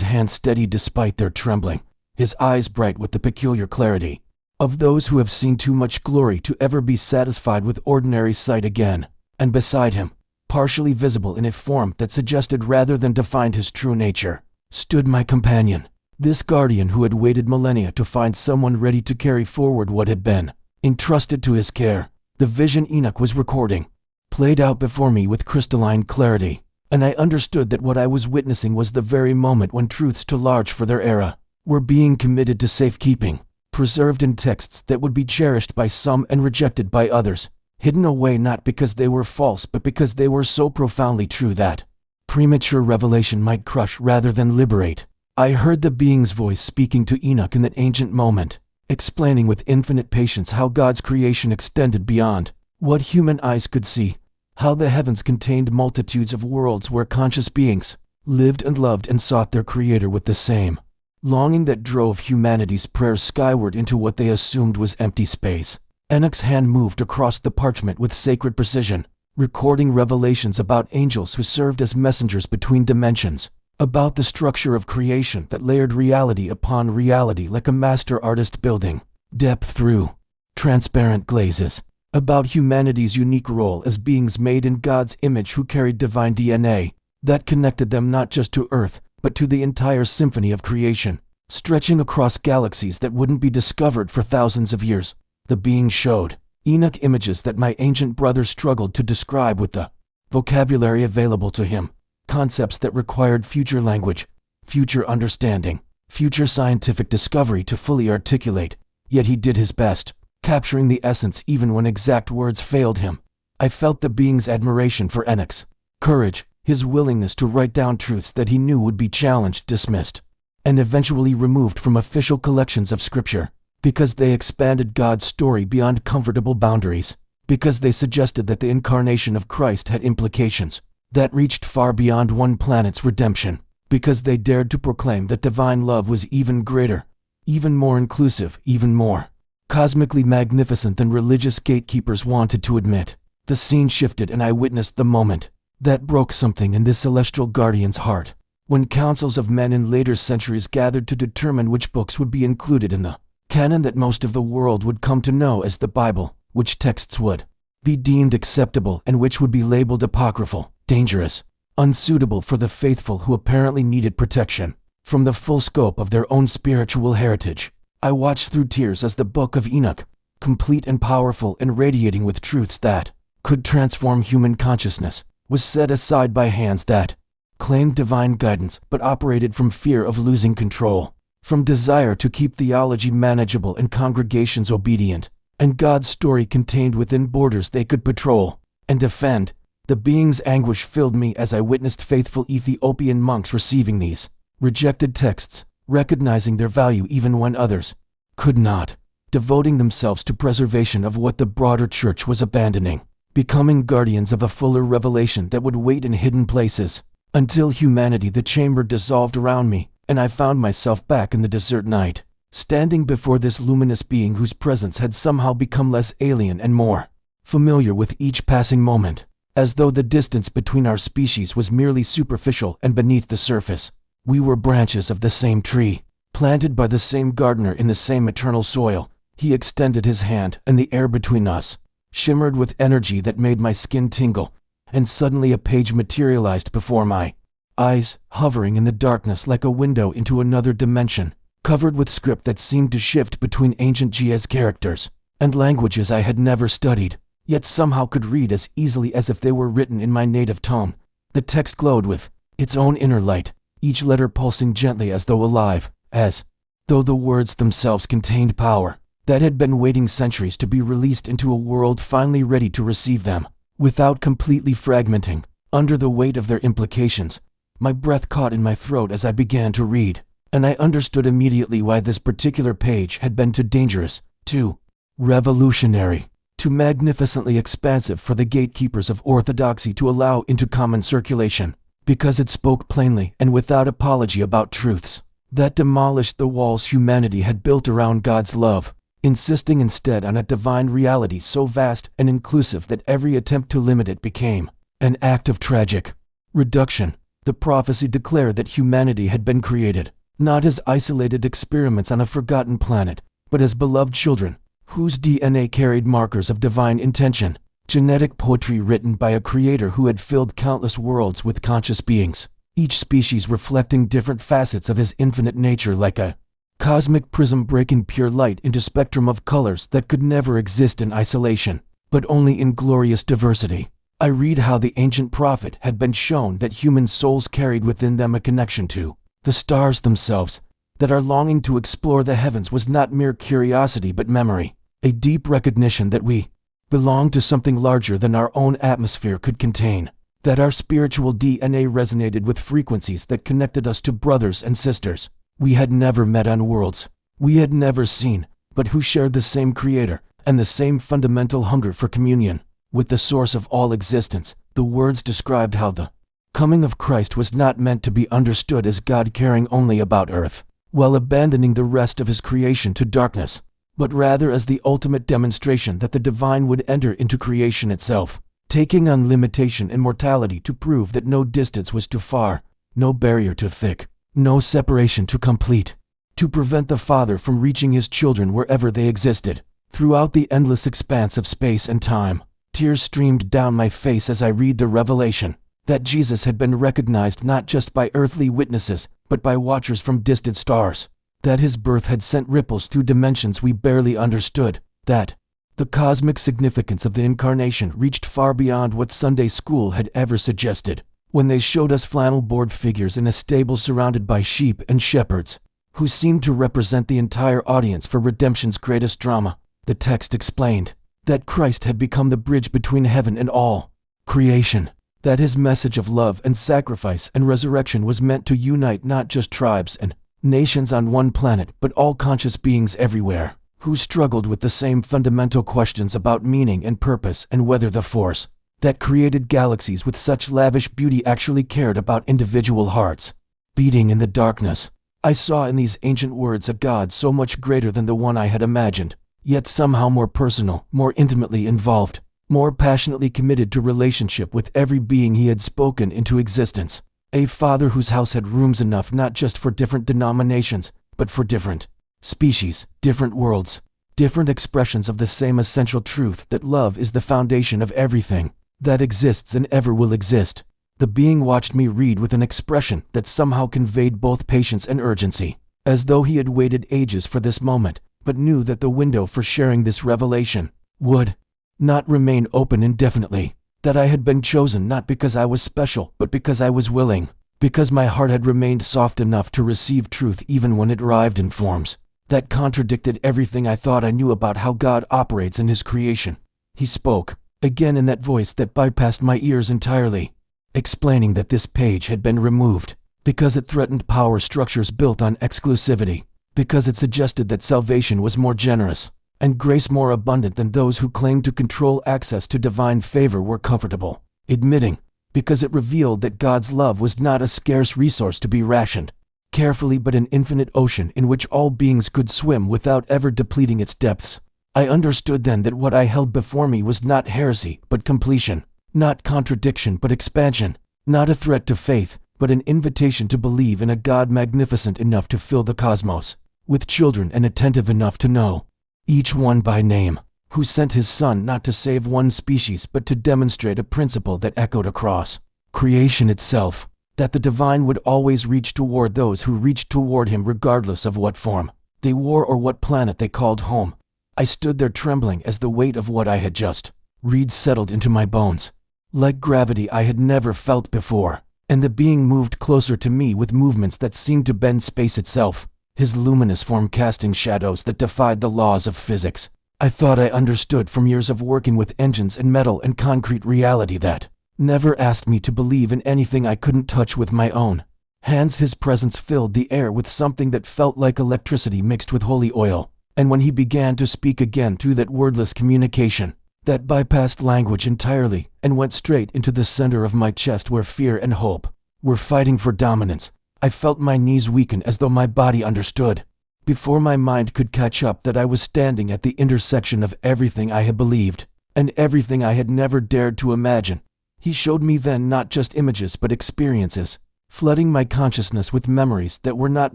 hands steady despite their trembling, his eyes bright with the peculiar clarity of those who have seen too much glory to ever be satisfied with ordinary sight again. And beside him, partially visible in a form that suggested rather than defined his true nature, stood my companion, this guardian who had waited millennia to find someone ready to carry forward what had been entrusted to his care. The vision Enoch was recording played out before me with crystalline clarity, and I understood that what I was witnessing was the very moment when truths too large for their era were being committed to safekeeping, preserved in texts that would be cherished by some and rejected by others, hidden away not because they were false but because they were so profoundly true that premature revelation might crush rather than liberate. I heard the being's voice speaking to Enoch in that ancient moment, explaining with infinite patience how God's creation extended beyond what human eyes could see, how the heavens contained multitudes of worlds where conscious beings lived and loved and sought their Creator with the same longing that drove humanity's prayers skyward into what they assumed was empty space. Enoch's hand moved across the parchment with sacred precision, recording revelations about angels who served as messengers between dimensions, about the structure of creation that layered reality upon reality like a master artist building depth through transparent glazes, about humanity's unique role as beings made in God's image who carried divine DNA that connected them not just to Earth, but to the entire symphony of creation, stretching across galaxies that wouldn't be discovered for thousands of years. The being showed Enoch images that my ancient brother struggled to describe with the vocabulary available to him, concepts that required future language, future understanding, future scientific discovery to fully articulate, yet he did his best, capturing the essence even when exact words failed him. I felt the being's admiration for Enoch's courage, his willingness to write down truths that he knew would be challenged, dismissed, and eventually removed from official collections of scripture, because they expanded God's story beyond comfortable boundaries, because they suggested that the incarnation of Christ had implications that reached far beyond one planet's redemption, because they dared to proclaim that divine love was even greater, even more inclusive, even more cosmically magnificent than religious gatekeepers wanted to admit. The scene shifted and I witnessed the moment that broke something in this celestial guardian's heart, when councils of men in later centuries gathered to determine which books would be included in the canon that most of the world would come to know as the Bible, which texts would be deemed acceptable and which would be labeled apocryphal, dangerous, unsuitable for the faithful who apparently needed protection from the full scope of their own spiritual heritage. I watched through tears as the Book of Enoch, complete and powerful and radiating with truths that could transform human consciousness, was set aside by hands that claimed divine guidance but operated from fear of losing control, from desire to keep theology manageable and congregations obedient, and God's story contained within borders they could patrol and defend. The being's anguish filled me as I witnessed faithful Ethiopian monks receiving these rejected texts, recognizing their value even when others could not, devoting themselves to preservation of what the broader church was abandoning, becoming guardians of a fuller revelation that would wait in hidden places until humanity. The chamber dissolved around me, and I found myself back in the desert night, standing before this luminous being whose presence had somehow become less alien and more familiar with each passing moment, as though the distance between our species was merely superficial and beneath the surface. We were branches of the same tree, planted by the same gardener in the same eternal soil. He extended his hand, and the air between us shimmered with energy that made my skin tingle, and suddenly a page materialized before my eyes, hovering in the darkness like a window into another dimension, covered with script that seemed to shift between ancient GS characters and languages I had never studied, yet somehow could read as easily as if they were written in my native tongue. The text glowed with its own inner light, each letter pulsing gently as though alive, as though the words themselves contained power that had been waiting centuries to be released into a world finally ready to receive them, without completely fragmenting under the weight of their implications. My breath caught in my throat as I began to read, and I understood immediately why this particular page had been too dangerous, too revolutionary, too magnificently expansive for the gatekeepers of orthodoxy to allow into common circulation, because it spoke plainly and without apology about truths that demolished the walls humanity had built around God's love. insisting instead on a divine reality so vast and inclusive that every attempt to limit it became an act of tragic reduction. The prophecy declared that humanity had been created, not as isolated experiments on a forgotten planet, but as beloved children, whose DNA carried markers of divine intention, genetic poetry written by a creator who had filled countless worlds with conscious beings, each species reflecting different facets of his infinite nature like a cosmic prism breaking pure light into spectrum of colors that could never exist in isolation, but only in glorious diversity. I read how the ancient prophet had been shown that human souls carried within them a connection to the stars themselves, that our longing to explore the heavens was not mere curiosity but memory, a deep recognition that we belonged to something larger than our own atmosphere could contain, that our spiritual DNA resonated with frequencies that connected us to brothers and sisters we had never met on worlds we had never seen, but who shared the same creator and the same fundamental hunger for communion with the source of all existence. The words described how the coming of Christ was not meant to be understood as God caring only about earth, while abandoning the rest of his creation to darkness, but rather as the ultimate demonstration that the divine would enter into creation itself, taking on limitation and mortality to prove that no distance was too far, no barrier too thick, no separation too complete, to prevent the Father from reaching his children wherever they existed, throughout the endless expanse of space and time. Tears streamed down my face as I read the revelation that Jesus had been recognized not just by earthly witnesses, but by watchers from distant stars, that his birth had sent ripples through dimensions we barely understood, that the cosmic significance of the incarnation reached far beyond what Sunday school had ever suggested, when they showed us flannel-board figures in a stable surrounded by sheep and shepherds, who seemed to represent the entire audience for redemption's greatest drama. The text explained that Christ had become the bridge between heaven and all creation, that his message of love and sacrifice and resurrection was meant to unite not just tribes and nations on one planet, but all conscious beings everywhere, who struggled with the same fundamental questions about meaning and purpose, and whether the force that created galaxies with such lavish beauty actually cared about individual hearts beating in the darkness. I saw in these ancient words a God so much greater than the one I had imagined, yet somehow more personal, more intimately involved, more passionately committed to relationship with every being he had spoken into existence. A Father whose house had rooms enough not just for different denominations, but for different species, different worlds, different expressions of the same essential truth that love is the foundation of everything that exists and ever will exist. The being watched me read with an expression that somehow conveyed both patience and urgency, as though he had waited ages for this moment, but knew that the window for sharing this revelation would not remain open indefinitely, that I had been chosen not because I was special, but because I was willing, because my heart had remained soft enough to receive truth even when it arrived in forms that contradicted everything I thought I knew about how God operates in his creation. He spoke, again in that voice that bypassed my ears entirely, explaining that this page had been removed because it threatened power structures built on exclusivity, because it suggested that salvation was more generous and grace more abundant than those who claimed to control access to divine favor were comfortable admitting, because it revealed that God's love was not a scarce resource to be rationed carefully, but an infinite ocean in which all beings could swim without ever depleting its depths. I understood then that what I held before me was not heresy, but completion, not contradiction, but expansion, not a threat to faith, but an invitation to believe in a God magnificent enough to fill the cosmos with children and attentive enough to know each one by name, who sent his Son not to save one species but to demonstrate a principle that echoed across creation itself, that the divine would always reach toward those who reached toward him regardless of what form they wore or what planet they called home. I stood there trembling as the weight of what I had just read settled into my bones, like gravity I had never felt before, and the being moved closer to me with movements that seemed to bend space itself, his luminous form casting shadows that defied the laws of physics. I thought I understood from years of working with engines and metal and concrete reality that never asked me to believe in anything I couldn't touch with my own hands. His presence filled the air with something that felt like electricity mixed with holy oil, and when he began to speak again through that wordless communication, that bypassed language entirely and went straight into the center of my chest where fear and hope were fighting for dominance, I felt my knees weaken as though my body understood before my mind could catch up that I was standing at the intersection of everything I had believed and everything I had never dared to imagine. He showed me then not just images but experiences, flooding my consciousness with memories that were not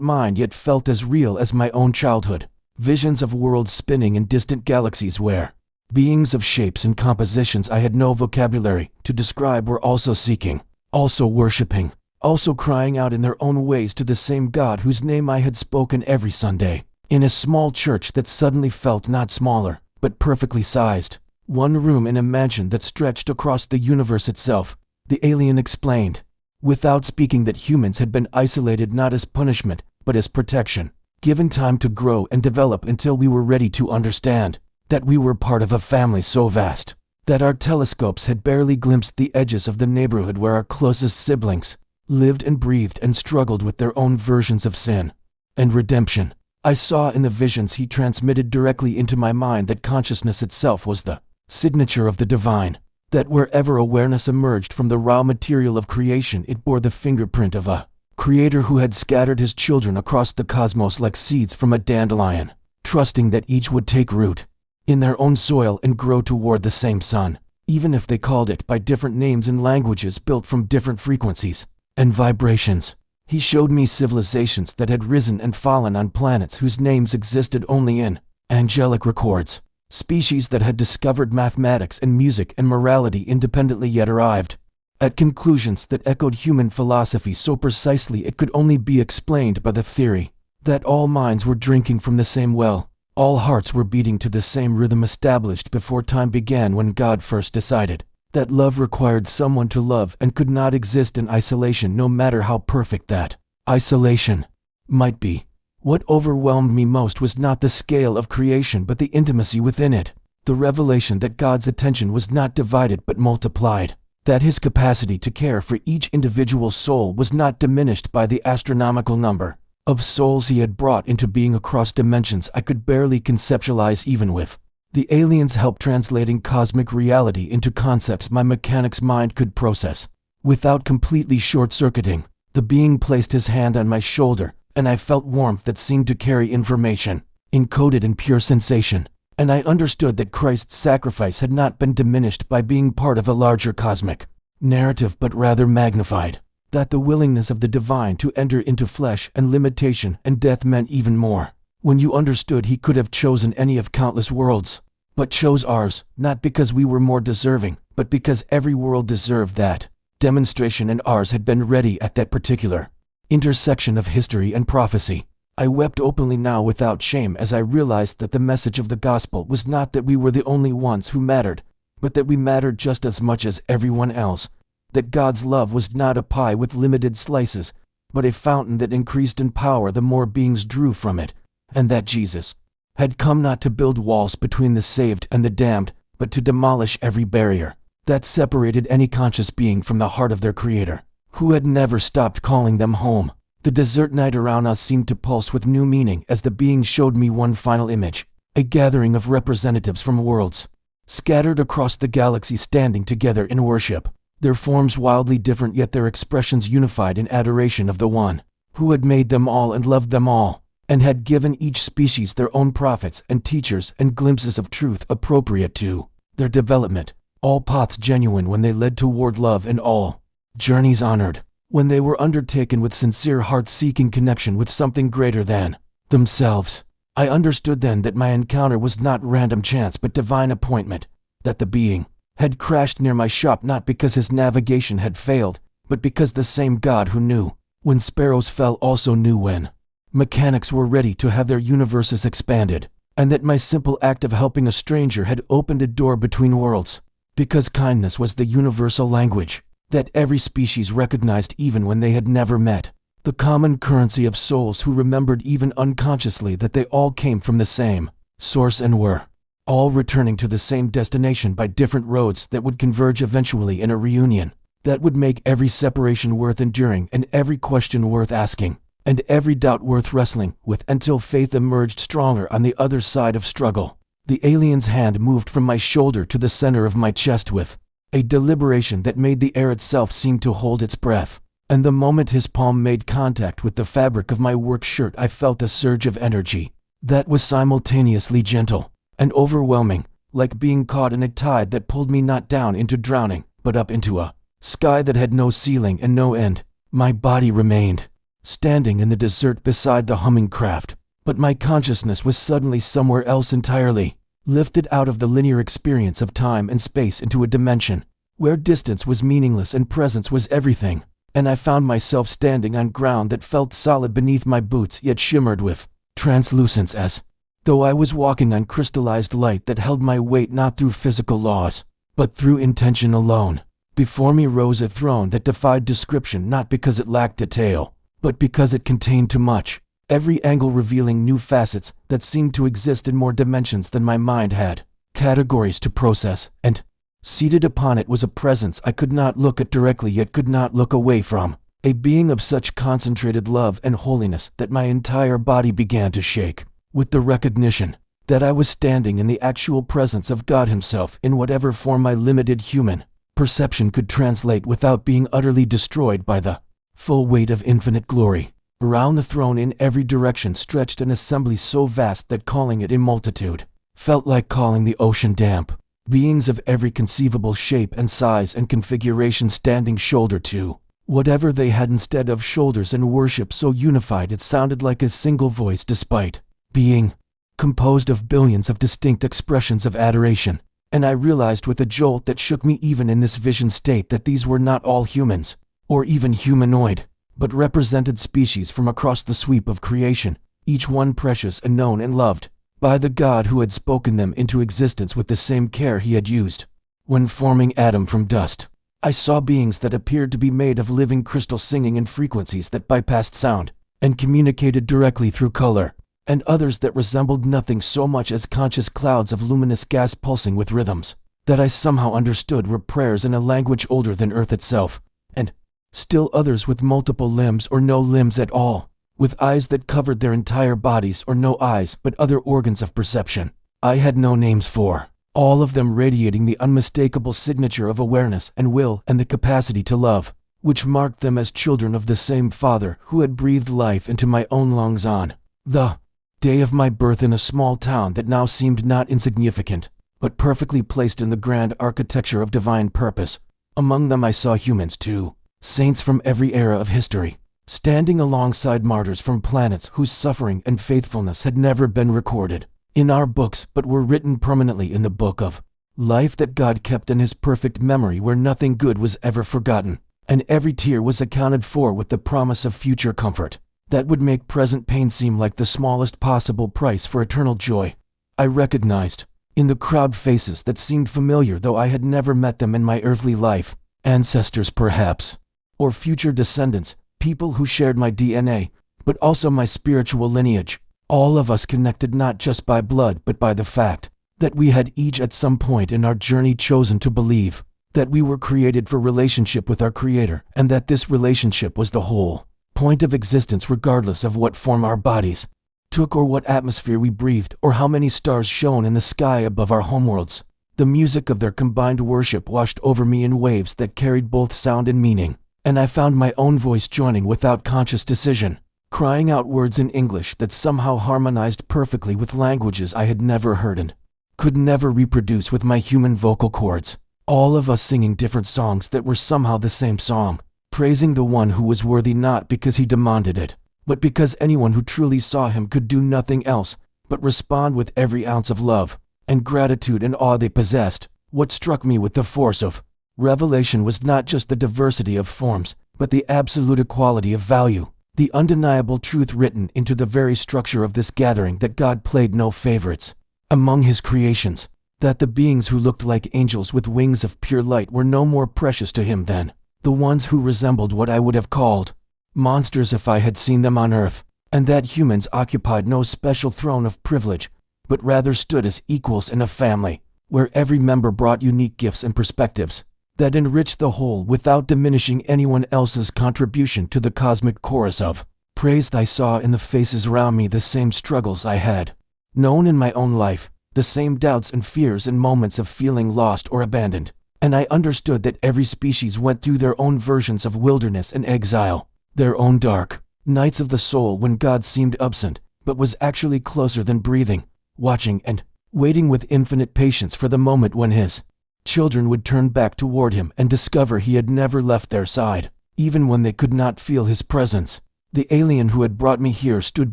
mine yet felt as real as my own childhood. Visions of worlds spinning in distant galaxies where beings of shapes and compositions I had no vocabulary to describe were also seeking, also worshiping, also crying out in their own ways to the same God whose name I had spoken every Sunday, in a small church that suddenly felt not smaller, but perfectly sized. One room in a mansion that stretched across the universe itself, the alien explained, without speaking, that humans had been isolated not as punishment, but as protection, given time to grow and develop until we were ready to understand that we were part of a family so vast that our telescopes had barely glimpsed the edges of the neighborhood where our closest siblings lived and breathed and struggled with their own versions of sin and redemption. I saw in the visions he transmitted directly into my mind that consciousness itself was the signature of the divine, that wherever awareness emerged from the raw material of creation, it bore the fingerprint of a creator who had scattered his children across the cosmos like seeds from a dandelion, trusting that each would take root in their own soil and grow toward the same sun, even if they called it by different names in languages built from different frequencies and vibrations. He showed me civilizations that had risen and fallen on planets whose names existed only in angelic records, species that had discovered mathematics and music and morality independently yet arrived at conclusions that echoed human philosophy so precisely it could only be explained by the theory that all minds were drinking from the same well. All hearts were beating to the same rhythm established before time began, when God first decided that love required someone to love and could not exist in isolation, no matter how perfect that isolation might be. What overwhelmed me most was not the scale of creation but the intimacy within it, the revelation that God's attention was not divided but multiplied, that his capacity to care for each individual soul was not diminished by the astronomical number of souls he had brought into being across dimensions I could barely conceptualize even with the aliens' help translating cosmic reality into concepts my mechanic's mind could process. Without completely short-circuiting, the being placed his hand on my shoulder, and I felt warmth that seemed to carry information, encoded in pure sensation, and I understood that Christ's sacrifice had not been diminished by being part of a larger cosmic narrative but rather magnified, that the willingness of the divine to enter into flesh and limitation and death meant even more. When you understood he could have chosen any of countless worlds, but chose ours, not because we were more deserving, but because every world deserved that demonstration, and ours had been ready at that particular intersection of history and prophecy. I wept openly now without shame as I realized that the message of the gospel was not that we were the only ones who mattered, but that we mattered just as much as everyone else, that God's love was not a pie with limited slices, but a fountain that increased in power the more beings drew from it, and that Jesus had come not to build walls between the saved and the damned, but to demolish every barrier that separated any conscious being from the heart of their Creator, who had never stopped calling them home. The desert night around us seemed to pulse with new meaning as the being showed me one final image, a gathering of representatives from worlds scattered across the galaxy standing together in worship, their forms wildly different yet their expressions unified in adoration of the one who had made them all and loved them all, and had given each species their own prophets and teachers and glimpses of truth appropriate to their development, all paths genuine when they led toward love, and all journeys honored when they were undertaken with sincere heart-seeking connection with something greater than themselves. I understood then that my encounter was not random chance but divine appointment, that the being had crashed near my shop not because his navigation had failed, but because the same God who knew when sparrows fell also knew when mechanics were ready to have their universes expanded, and that my simple act of helping a stranger had opened a door between worlds, because kindness was the universal language that every species recognized even when they had never met, the common currency of souls who remembered even unconsciously that they all came from the same source and were all returning to the same destination by different roads that would converge eventually in a reunion that would make every separation worth enduring and every question worth asking and every doubt worth wrestling with until faith emerged stronger on the other side of struggle. The alien's hand moved from my shoulder to the center of my chest with a deliberation that made the air itself seem to hold its breath. and the moment his palm made contact with the fabric of my work shirt, I felt a surge of energy that was simultaneously gentle and overwhelming, like being caught in a tide that pulled me not down into drowning, but up into a sky that had no ceiling and no end. My body remained standing in the desert beside the humming craft, but my consciousness was suddenly somewhere else entirely, lifted out of the linear experience of time and space into a dimension where distance was meaningless and presence was everything, and I found myself standing on ground that felt solid beneath my boots yet shimmered with translucence, as though I was walking on crystallized light that held my weight not through physical laws, but through intention alone. Before me rose a throne that defied description, not because it lacked detail, but because it contained too much, every angle revealing new facets that seemed to exist in more dimensions than my mind had categories to process, and seated upon it was a presence I could not look at directly yet could not look away from, a being of such concentrated love and holiness that my entire body began to shake with the recognition that I was standing in the actual presence of God Himself in whatever form my limited human perception could translate without being utterly destroyed by the full weight of infinite glory. Around the throne in every direction stretched an assembly so vast that calling it a multitude felt like calling the ocean damp. Beings of every conceivable shape and size and configuration standing shoulder to whatever they had instead of shoulders, and worship so unified it sounded like a single voice despite being composed of billions of distinct expressions of adoration. And I realized with a jolt that shook me even in this vision state that these were not all humans, or even humanoid, but represented species from across the sweep of creation, each one precious and known and loved by the God who had spoken them into existence with the same care He had used when forming Adam from dust. I saw beings that appeared to be made of living crystal, singing in frequencies that bypassed sound and communicated directly through color, and others that resembled nothing so much as conscious clouds of luminous gas pulsing with rhythms that I somehow understood were prayers in a language older than Earth itself, and still others with multiple limbs or no limbs at all, with eyes that covered their entire bodies, or no eyes but other organs of perception I had no names for, all of them radiating the unmistakable signature of awareness and will and the capacity to love, which marked them as children of the same Father who had breathed life into my own lungs on the day of my birth in a small town that now seemed not insignificant, but perfectly placed in the grand architecture of divine purpose. Among them I saw humans too, saints from every era of history, standing alongside martyrs from planets whose suffering and faithfulness had never been recorded in our books but were written permanently in the book of life that God kept in His perfect memory, where nothing good was ever forgotten, and every tear was accounted for with the promise of future comfort that would make present pain seem like the smallest possible price for eternal joy. I recognized in the crowd faces that seemed familiar, though I had never met them in my earthly life, ancestors perhaps, or future descendants, people who shared my DNA, but also my spiritual lineage, all of us connected not just by blood but by the fact that we had each at some point in our journey chosen to believe that we were created for relationship with our Creator, and that this relationship was the whole point of existence, regardless of what form our bodies took, or what atmosphere we breathed, or how many stars shone in the sky above our homeworlds. The music of their combined worship washed over me in waves that carried both sound and meaning, and I found my own voice joining without conscious decision, crying out words in English that somehow harmonized perfectly with languages I had never heard and could never reproduce with my human vocal cords, all of us singing different songs that were somehow the same song, praising the one who was worthy not because he demanded it, but because anyone who truly saw Him could do nothing else but respond with every ounce of love and gratitude and awe they possessed. What struck me with the force of revelation was not just the diversity of forms, but the absolute equality of value, the undeniable truth written into the very structure of this gathering that God played no favorites among His creations, that the beings who looked like angels with wings of pure light were no more precious to Him than the ones who resembled what I would have called monsters if I had seen them on earth, and that humans occupied no special throne of privilege, but rather stood as equals in a family, where every member brought unique gifts and perspectives that enriched the whole without diminishing anyone else's contribution to the cosmic chorus of praise. I saw in the faces around me the same struggles I had known in my own life, the same doubts and fears and moments of feeling lost or abandoned. and I understood that every species went through their own versions of wilderness and exile, their own dark nights of the soul when God seemed absent, but was actually closer than breathing, watching and waiting with infinite patience for the moment when his children would turn back toward him and discover he had never left their side, even when they could not feel his presence. The alien who had brought me here stood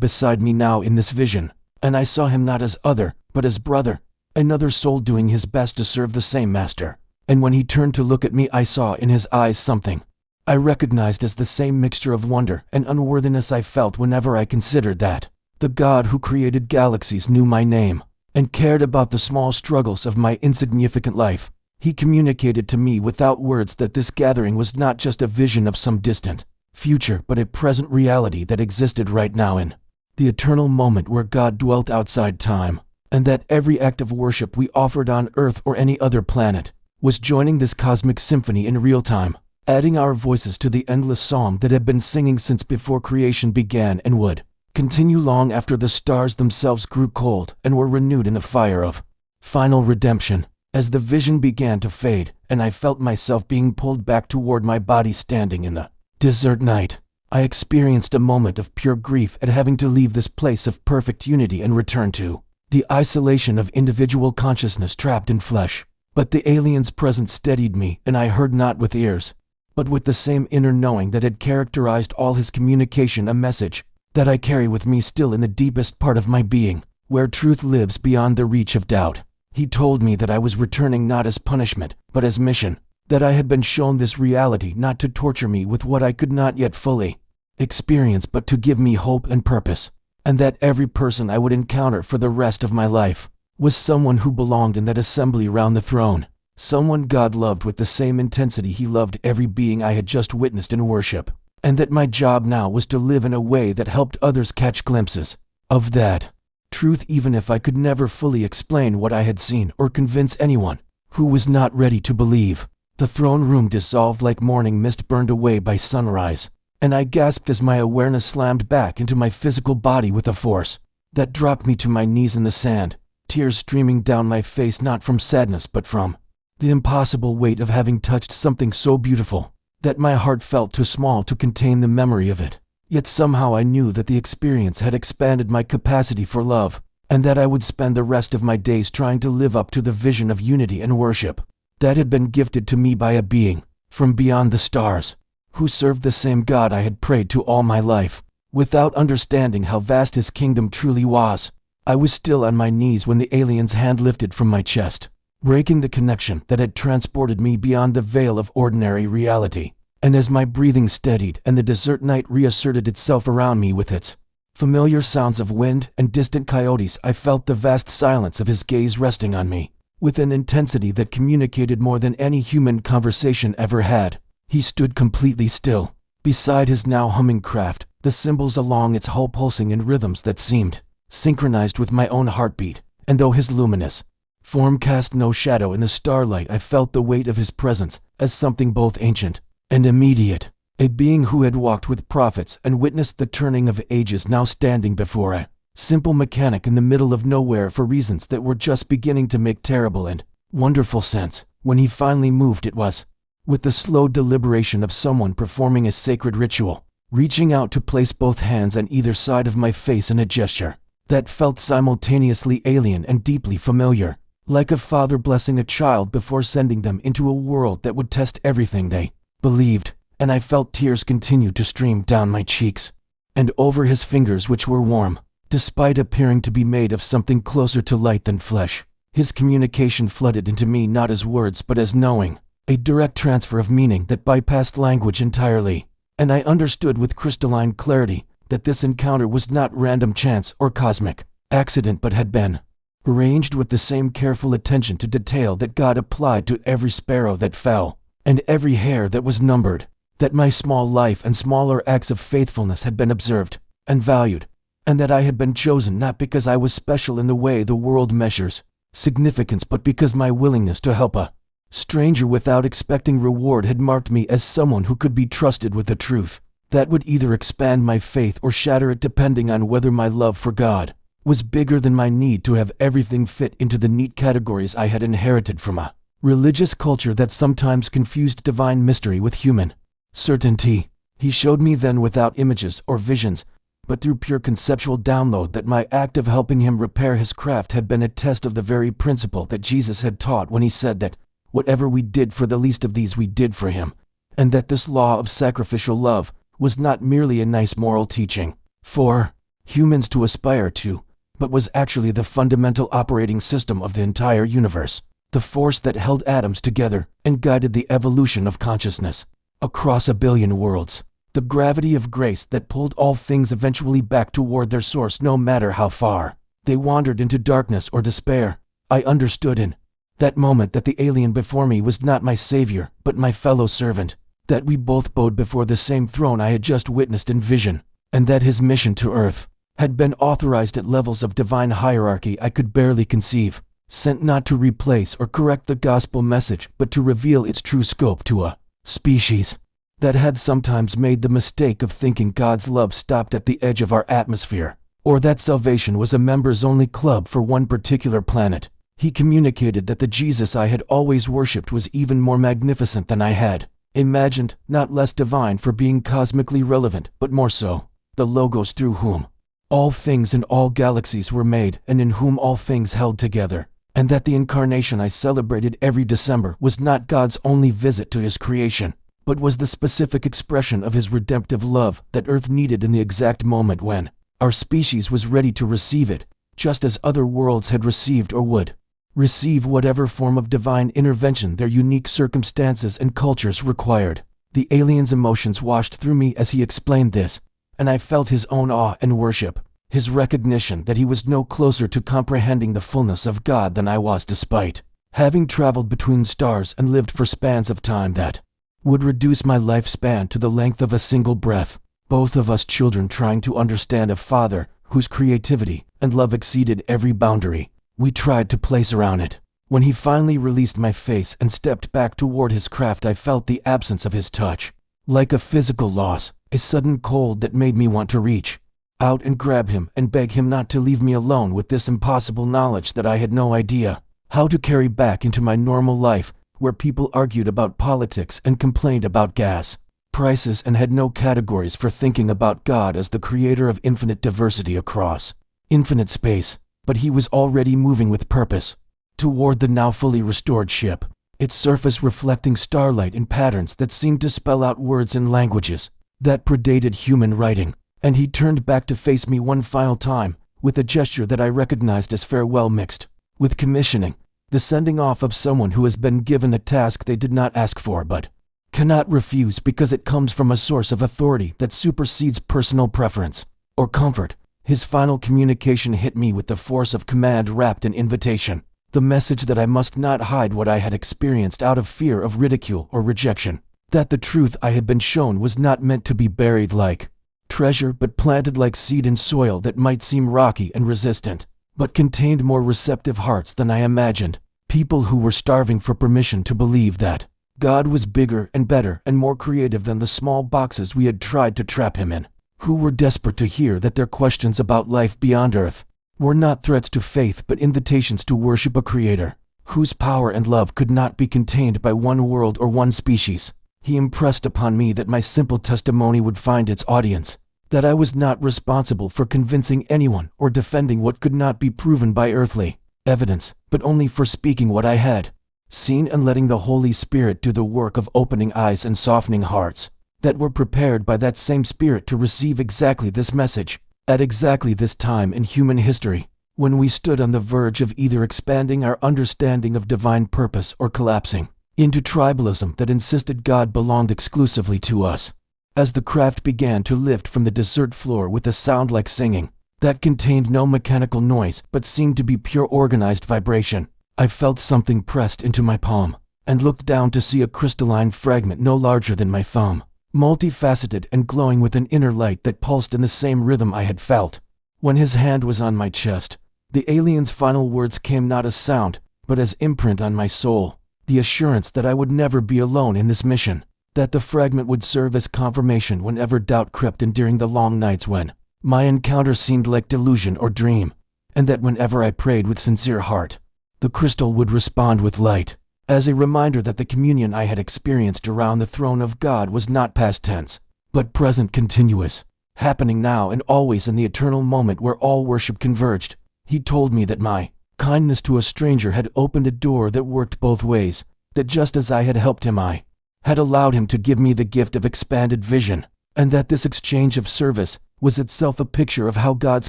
beside me now in this vision, and I saw him not as other, but as brother, another soul doing his best to serve the same master. And when he turned to look at me, I saw in his eyes something I recognized as the same mixture of wonder and unworthiness I felt whenever I considered that the God who created galaxies knew my name and cared about the small struggles of my insignificant life. He communicated to me without words that this gathering was not just a vision of some distant future, but a present reality that existed right now in the eternal moment where God dwelt outside time, and that every act of worship we offered on Earth or any other planet was joining this cosmic symphony in real time, adding our voices to the endless psalm that had been singing since before creation began and would continue long after the stars themselves grew cold and were renewed in the fire of final redemption. As the vision began to fade, and I felt myself being pulled back toward my body standing in the desert night, I experienced a moment of pure grief at having to leave this place of perfect unity and return to the isolation of individual consciousness trapped in flesh. But the alien's presence steadied me, and I heard not with ears, but with the same inner knowing that had characterized all his communication, a message that I carry with me still in the deepest part of my being, where truth lives beyond the reach of doubt. He told me that I was returning not as punishment, but as mission, that I had been shown this reality not to torture me with what I could not yet fully experience, but to give me hope and purpose, and that every person I would encounter for the rest of my life was someone who belonged in that assembly round the throne, someone God loved with the same intensity he loved every being I had just witnessed in worship, and that my job now was to live in a way that helped others catch glimpses of that truth, even if I could never fully explain what I had seen or convince anyone who was not ready to believe. The throne room dissolved like morning mist burned away by sunrise, and I gasped as my awareness slammed back into my physical body with a force that dropped me to my knees in the sand, tears streaming down my face, not from sadness but from the impossible weight of having touched something so beautiful that my heart felt too small to contain the memory of it. Yet somehow I knew that the experience had expanded my capacity for love, and that I would spend the rest of my days trying to live up to the vision of unity and worship that had been gifted to me by a being from beyond the stars, who served the same God I had prayed to all my life. Without understanding how vast his kingdom truly was, I was still on my knees when the alien's hand lifted from my chest, breaking the connection that had transported me beyond the veil of ordinary reality. And as my breathing steadied and the desert night reasserted itself around me with its familiar sounds of wind and distant coyotes, I felt the vast silence of his gaze resting on me with an intensity that communicated more than any human conversation ever had. He stood completely still, beside his now humming craft, the cymbals along its hull pulsing in rhythms that seemed synchronized with my own heartbeat, and though his luminous form cast no shadow in the starlight, I felt the weight of his presence as something both ancient and immediate, a being who had walked with prophets and witnessed the turning of ages, now standing before a simple mechanic in the middle of nowhere for reasons that were just beginning to make terrible and wonderful sense. When he finally moved, it was with the slow deliberation of someone performing a sacred ritual, reaching out to place both hands on either side of my face in a gesture that felt simultaneously alien and deeply familiar, like a father blessing a child before sending them into a world that would test everything they believed. And I felt tears continue to stream down my cheeks and over his fingers, which were warm, despite appearing to be made of something closer to light than flesh. His communication flooded into me not as words but as knowing, a direct transfer of meaning that bypassed language entirely, and I understood with crystalline clarity that this encounter was not random chance or cosmic accident, but had been arranged with the same careful attention to detail that God applied to every sparrow that fell and every hair that was numbered, that my small life and smaller acts of faithfulness had been observed and valued, and that I had been chosen not because I was special in the way the world measures significance, but because my willingness to help a stranger without expecting reward had marked me as someone who could be trusted with the truth that would either expand my faith or shatter it, depending on whether my love for God was bigger than my need to have everything fit into the neat categories I had inherited from a religious culture that sometimes confused divine mystery with human certainty. He showed me then without images or visions, but through pure conceptual download, that my act of helping him repair his craft had been a test of the very principle that Jesus had taught when he said that whatever we did for the least of these we did for him, and that this law of sacrificial love was not merely a nice moral teaching for humans to aspire to, but was actually the fundamental operating system of the entire universe, the force that held atoms together and guided the evolution of consciousness across a billion worlds, the gravity of grace that pulled all things eventually back toward their source no matter how far they wandered into darkness or despair. I understood in that moment that the alien before me was not my savior, but my fellow servant, that we both bowed before the same throne I had just witnessed in vision, and that his mission to Earth had been authorized at levels of divine hierarchy I could barely conceive, sent not to replace or correct the gospel message, but to reveal its true scope to a species that had sometimes made the mistake of thinking God's love stopped at the edge of our atmosphere, or that salvation was a members-only club for one particular planet. He communicated that the Jesus I had always worshipped was even more magnificent than I had imagined, not less divine for being cosmically relevant, but more so, the Logos through whom all things and all galaxies were made and in whom all things held together, and that the incarnation I celebrated every December was not God's only visit to his creation, but was the specific expression of his redemptive love that Earth needed in the exact moment when our species was ready to receive it, just as other worlds had received or would receive whatever form of divine intervention their unique circumstances and cultures required. The alien's emotions washed through me as he explained this, and I felt his own awe and worship, his recognition that he was no closer to comprehending the fullness of God than I was, despite having traveled between stars and lived for spans of time that would reduce my lifespan to the length of a single breath, both of us children trying to understand a Father whose creativity and love exceeded every boundary we tried to place around it. When he finally released my face and stepped back toward his craft, I felt the absence of his touch, like a physical loss, a sudden cold that made me want to reach out and grab him and beg him not to leave me alone with this impossible knowledge that I had no idea how to carry back into my normal life, where people argued about politics and complained about gas prices and had no categories for thinking about God as the creator of infinite diversity across infinite space. But he was already moving with purpose toward the now fully restored ship, its surface reflecting starlight in patterns that seemed to spell out words and languages that predated human writing. And he turned back to face me one final time, with a gesture that I recognized as farewell mixed with commissioning, the sending off of someone who has been given a task they did not ask for but cannot refuse because it comes from a source of authority that supersedes personal preference or comfort. His final communication hit me with the force of command wrapped in invitation, the message that I must not hide what I had experienced out of fear of ridicule or rejection, that the truth I had been shown was not meant to be buried like treasure but planted like seed in soil that might seem rocky and resistant, but contained more receptive hearts than I imagined, people who were starving for permission to believe that God was bigger and better and more creative than the small boxes we had tried to trap him in, who were desperate to hear that their questions about life beyond Earth were not threats to faith but invitations to worship a creator whose power and love could not be contained by one world or one species. He impressed upon me that my simple testimony would find its audience, that I was not responsible for convincing anyone or defending what could not be proven by earthly evidence, but only for speaking what I had seen and letting the Holy Spirit do the work of opening eyes and softening hearts that were prepared by that same Spirit to receive exactly this message, at exactly this time in human history, when we stood on the verge of either expanding our understanding of divine purpose or collapsing into tribalism that insisted God belonged exclusively to us. As the craft began to lift from the desert floor with a sound like singing, that contained no mechanical noise but seemed to be pure organized vibration, I felt something pressed into my palm, and looked down to see a crystalline fragment no larger than my thumb, multifaceted and glowing with an inner light that pulsed in the same rhythm I had felt. When his hand was on my chest, the alien's final words came not as sound, but as imprint on my soul, the assurance that I would never be alone in this mission, that the fragment would serve as confirmation whenever doubt crept in during the long nights when my encounter seemed like delusion or dream, and that whenever I prayed with sincere heart, the crystal would respond with light, as a reminder that the communion I had experienced around the throne of God was not past tense, but present continuous, happening now and always in the eternal moment where all worship converged. He told me that my kindness to a stranger had opened a door that worked both ways, that just as I had helped him, I had allowed him to give me the gift of expanded vision, and that this exchange of service was itself a picture of how God's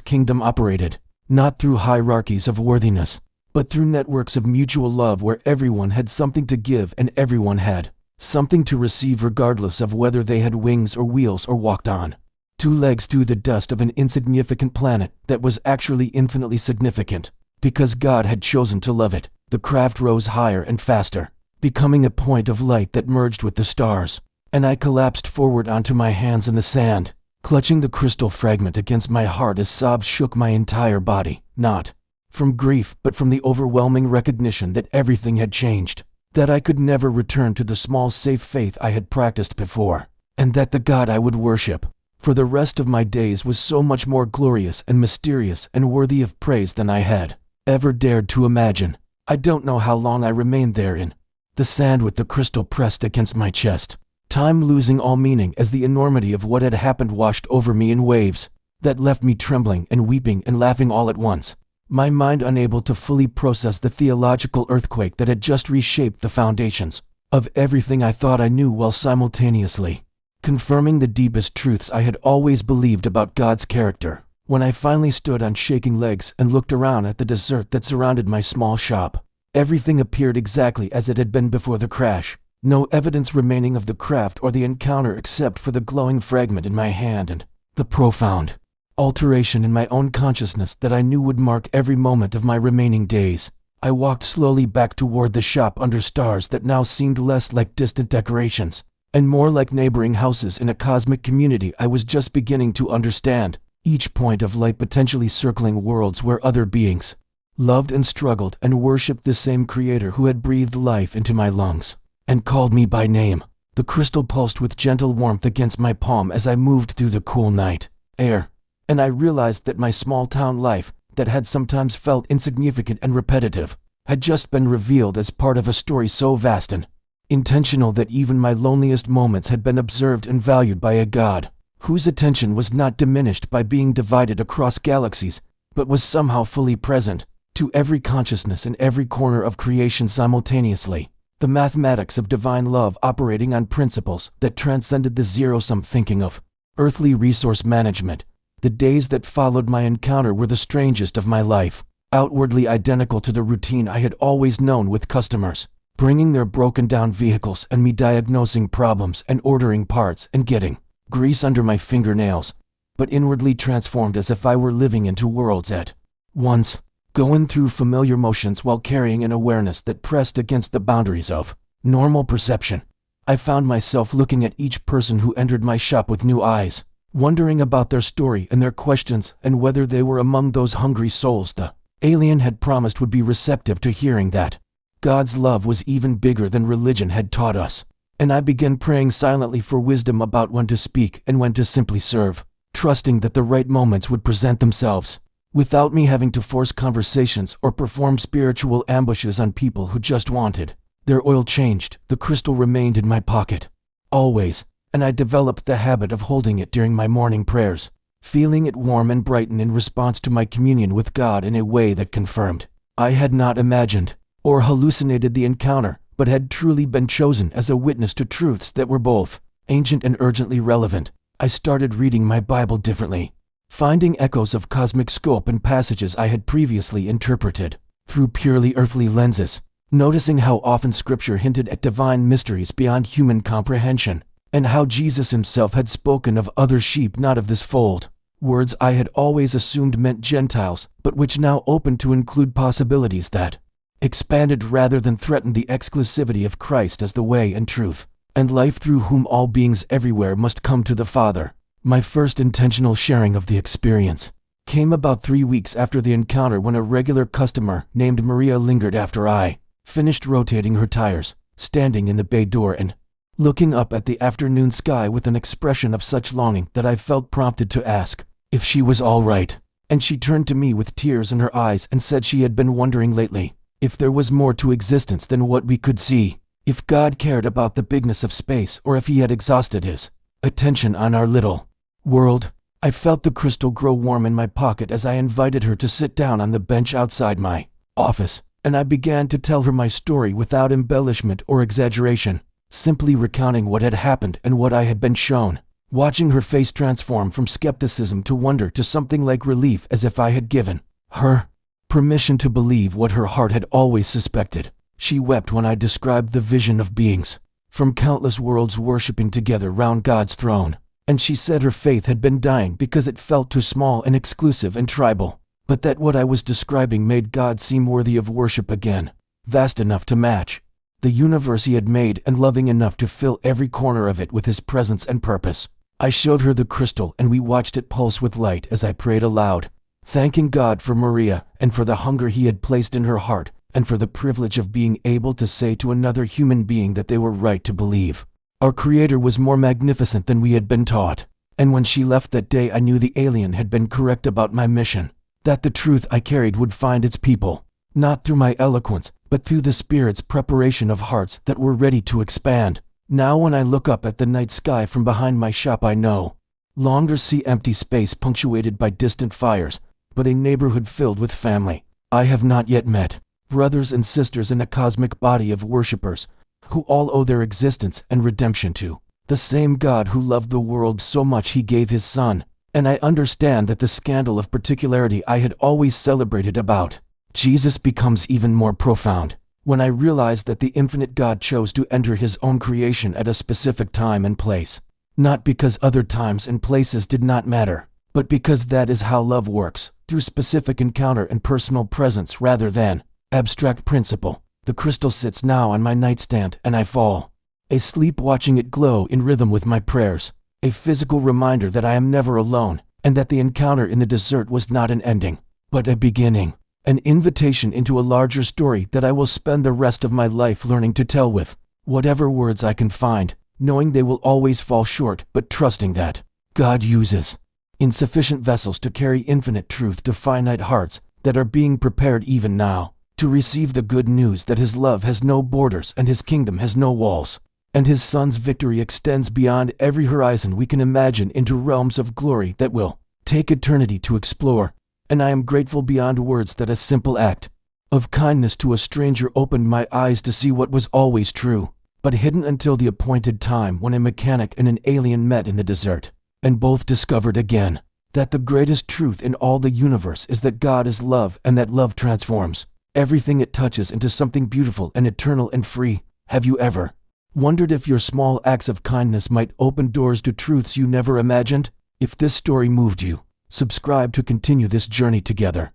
kingdom operated, not through hierarchies of worthiness, but through networks of mutual love where everyone had something to give and everyone had something to receive regardless of whether they had wings or wheels or walked on two legs through the dust of an insignificant planet that was actually infinitely significant. Because God had chosen to love it, the craft rose higher and faster, becoming a point of light that merged with the stars, and I collapsed forward onto my hands in the sand, clutching the crystal fragment against my heart as sobs shook my entire body, not from grief but from the overwhelming recognition that everything had changed, that I could never return to the small safe faith I had practiced before, and that the God I would worship for the rest of my days was so much more glorious and mysterious and worthy of praise than I had ever dared to imagine. I don't know how long I remained there in the sand with the crystal pressed against my chest, time losing all meaning as the enormity of what had happened washed over me in waves that left me trembling and weeping and laughing all at once, my mind unable to fully process the theological earthquake that had just reshaped the foundations of everything I thought I knew, while simultaneously confirming the deepest truths I had always believed about God's character. When I finally stood on shaking legs and looked around at the desert that surrounded my small shop, everything appeared exactly as it had been before the crash. No evidence remaining of the craft or the encounter except for the glowing fragment in my hand and the profound alteration in my own consciousness that I knew would mark every moment of my remaining days. I walked slowly back toward the shop under stars that now seemed less like distant decorations and more like neighboring houses in a cosmic community I was just beginning to understand, each point of light potentially circling worlds where other beings loved and struggled and worshipped the same creator who had breathed life into my lungs and called me by name. The crystal pulsed with gentle warmth against my palm as I moved through the cool night air, and I realized that my small-town life, that had sometimes felt insignificant and repetitive, had just been revealed as part of a story so vast and intentional that even my loneliest moments had been observed and valued by a God whose attention was not diminished by being divided across galaxies, but was somehow fully present to every consciousness in every corner of creation simultaneously. The mathematics of divine love operating on principles that transcended the zero-sum thinking of earthly resource management. The days that followed my encounter were the strangest of my life, outwardly identical to the routine I had always known, with customers bringing their broken-down vehicles and me diagnosing problems and ordering parts and getting grease under my fingernails, but inwardly transformed as if I were living in two worlds at once, going through familiar motions while carrying an awareness that pressed against the boundaries of normal perception. I found myself looking at each person who entered my shop with new eyes, wondering about their story and their questions and whether they were among those hungry souls the alien had promised would be receptive to hearing that God's love was even bigger than religion had taught us. And I began praying silently for wisdom about when to speak and when to simply serve, trusting that the right moments would present themselves, without me having to force conversations or perform spiritual ambushes on people who just wanted their oil changed. The crystal remained in my pocket, always, and I developed the habit of holding it during my morning prayers, feeling it warm and brighten in response to my communion with God in a way that confirmed I had not imagined or hallucinated the encounter, but had truly been chosen as a witness to truths that were both ancient and urgently relevant. I started reading my Bible differently, finding echoes of cosmic scope in passages I had previously interpreted through purely earthly lenses, noticing how often Scripture hinted at divine mysteries beyond human comprehension, and how Jesus himself had spoken of other sheep not of this fold, words I had always assumed meant Gentiles, but which now opened to include possibilities that expanded rather than threatened the exclusivity of Christ as the way and truth and life through whom all beings everywhere must come to the Father. My first intentional sharing of the experience came about 3 weeks after the encounter, when a regular customer named Maria lingered after I finished rotating her tires, standing in the bay door and looking up at the afternoon sky with an expression of such longing that I felt prompted to ask if she was all right. And she turned to me with tears in her eyes and said she had been wondering lately If there was more to existence than what we could see. If God cared about the bigness of space, or if he had exhausted his attention on our little world. I felt the crystal grow warm in my pocket as I invited her to sit down on the bench outside my office, and I began to tell her my story without embellishment or exaggeration, simply recounting what had happened and what I had been shown. Watching her face transform from skepticism to wonder to something like relief, as if I had given her permission to believe what her heart had always suspected. She wept when I described the vision of beings from countless worlds worshiping together round God's throne, and she said her faith had been dying because it felt too small and exclusive and tribal, but that what I was describing made God seem worthy of worship again, vast enough to match the universe he had made and loving enough to fill every corner of it with his presence and purpose. I showed her the crystal and we watched it pulse with light as I prayed aloud, thanking God for Maria and for the hunger he had placed in her heart, and for the privilege of being able to say to another human being that they were right to believe. Our Creator was more magnificent than we had been taught, and when she left that day I knew the alien had been correct about my mission, that the truth I carried would find its people, not through my eloquence, but through the Spirit's preparation of hearts that were ready to expand. Now when I look up at the night sky from behind my shop I no longer see empty space punctuated by distant fires, but a neighborhood filled with family I have not yet met, brothers and sisters in a cosmic body of worshipers, who all owe their existence and redemption to the same God who loved the world so much he gave his Son. And I understand that the scandal of particularity I had always celebrated about Jesus becomes even more profound when I realize that the infinite God chose to enter his own creation at a specific time and place, not because other times and places did not matter, but because that is how love works, through specific encounter and personal presence rather than abstract principle. The crystal sits now on my nightstand and I fall asleep watching it glow in rhythm with my prayers, a physical reminder that I am never alone, and that the encounter in the desert was not an ending, but a beginning. An invitation into a larger story that I will spend the rest of my life learning to tell with whatever words I can find, knowing they will always fall short, but trusting that God uses insufficient vessels to carry infinite truth to finite hearts that are being prepared even now to receive the good news that his love has no borders and his kingdom has no walls, and his Son's victory extends beyond every horizon we can imagine into realms of glory that will take eternity to explore. And I am grateful beyond words that a simple act of kindness to a stranger opened my eyes to see what was always true, but hidden until the appointed time when a mechanic and an alien met in the desert, and both discovered again that the greatest truth in all the universe is that God is love and that love transforms everything it touches into something beautiful and eternal and free. Have you ever wondered if your small acts of kindness might open doors to truths you never imagined? If this story moved you, subscribe to continue this journey together.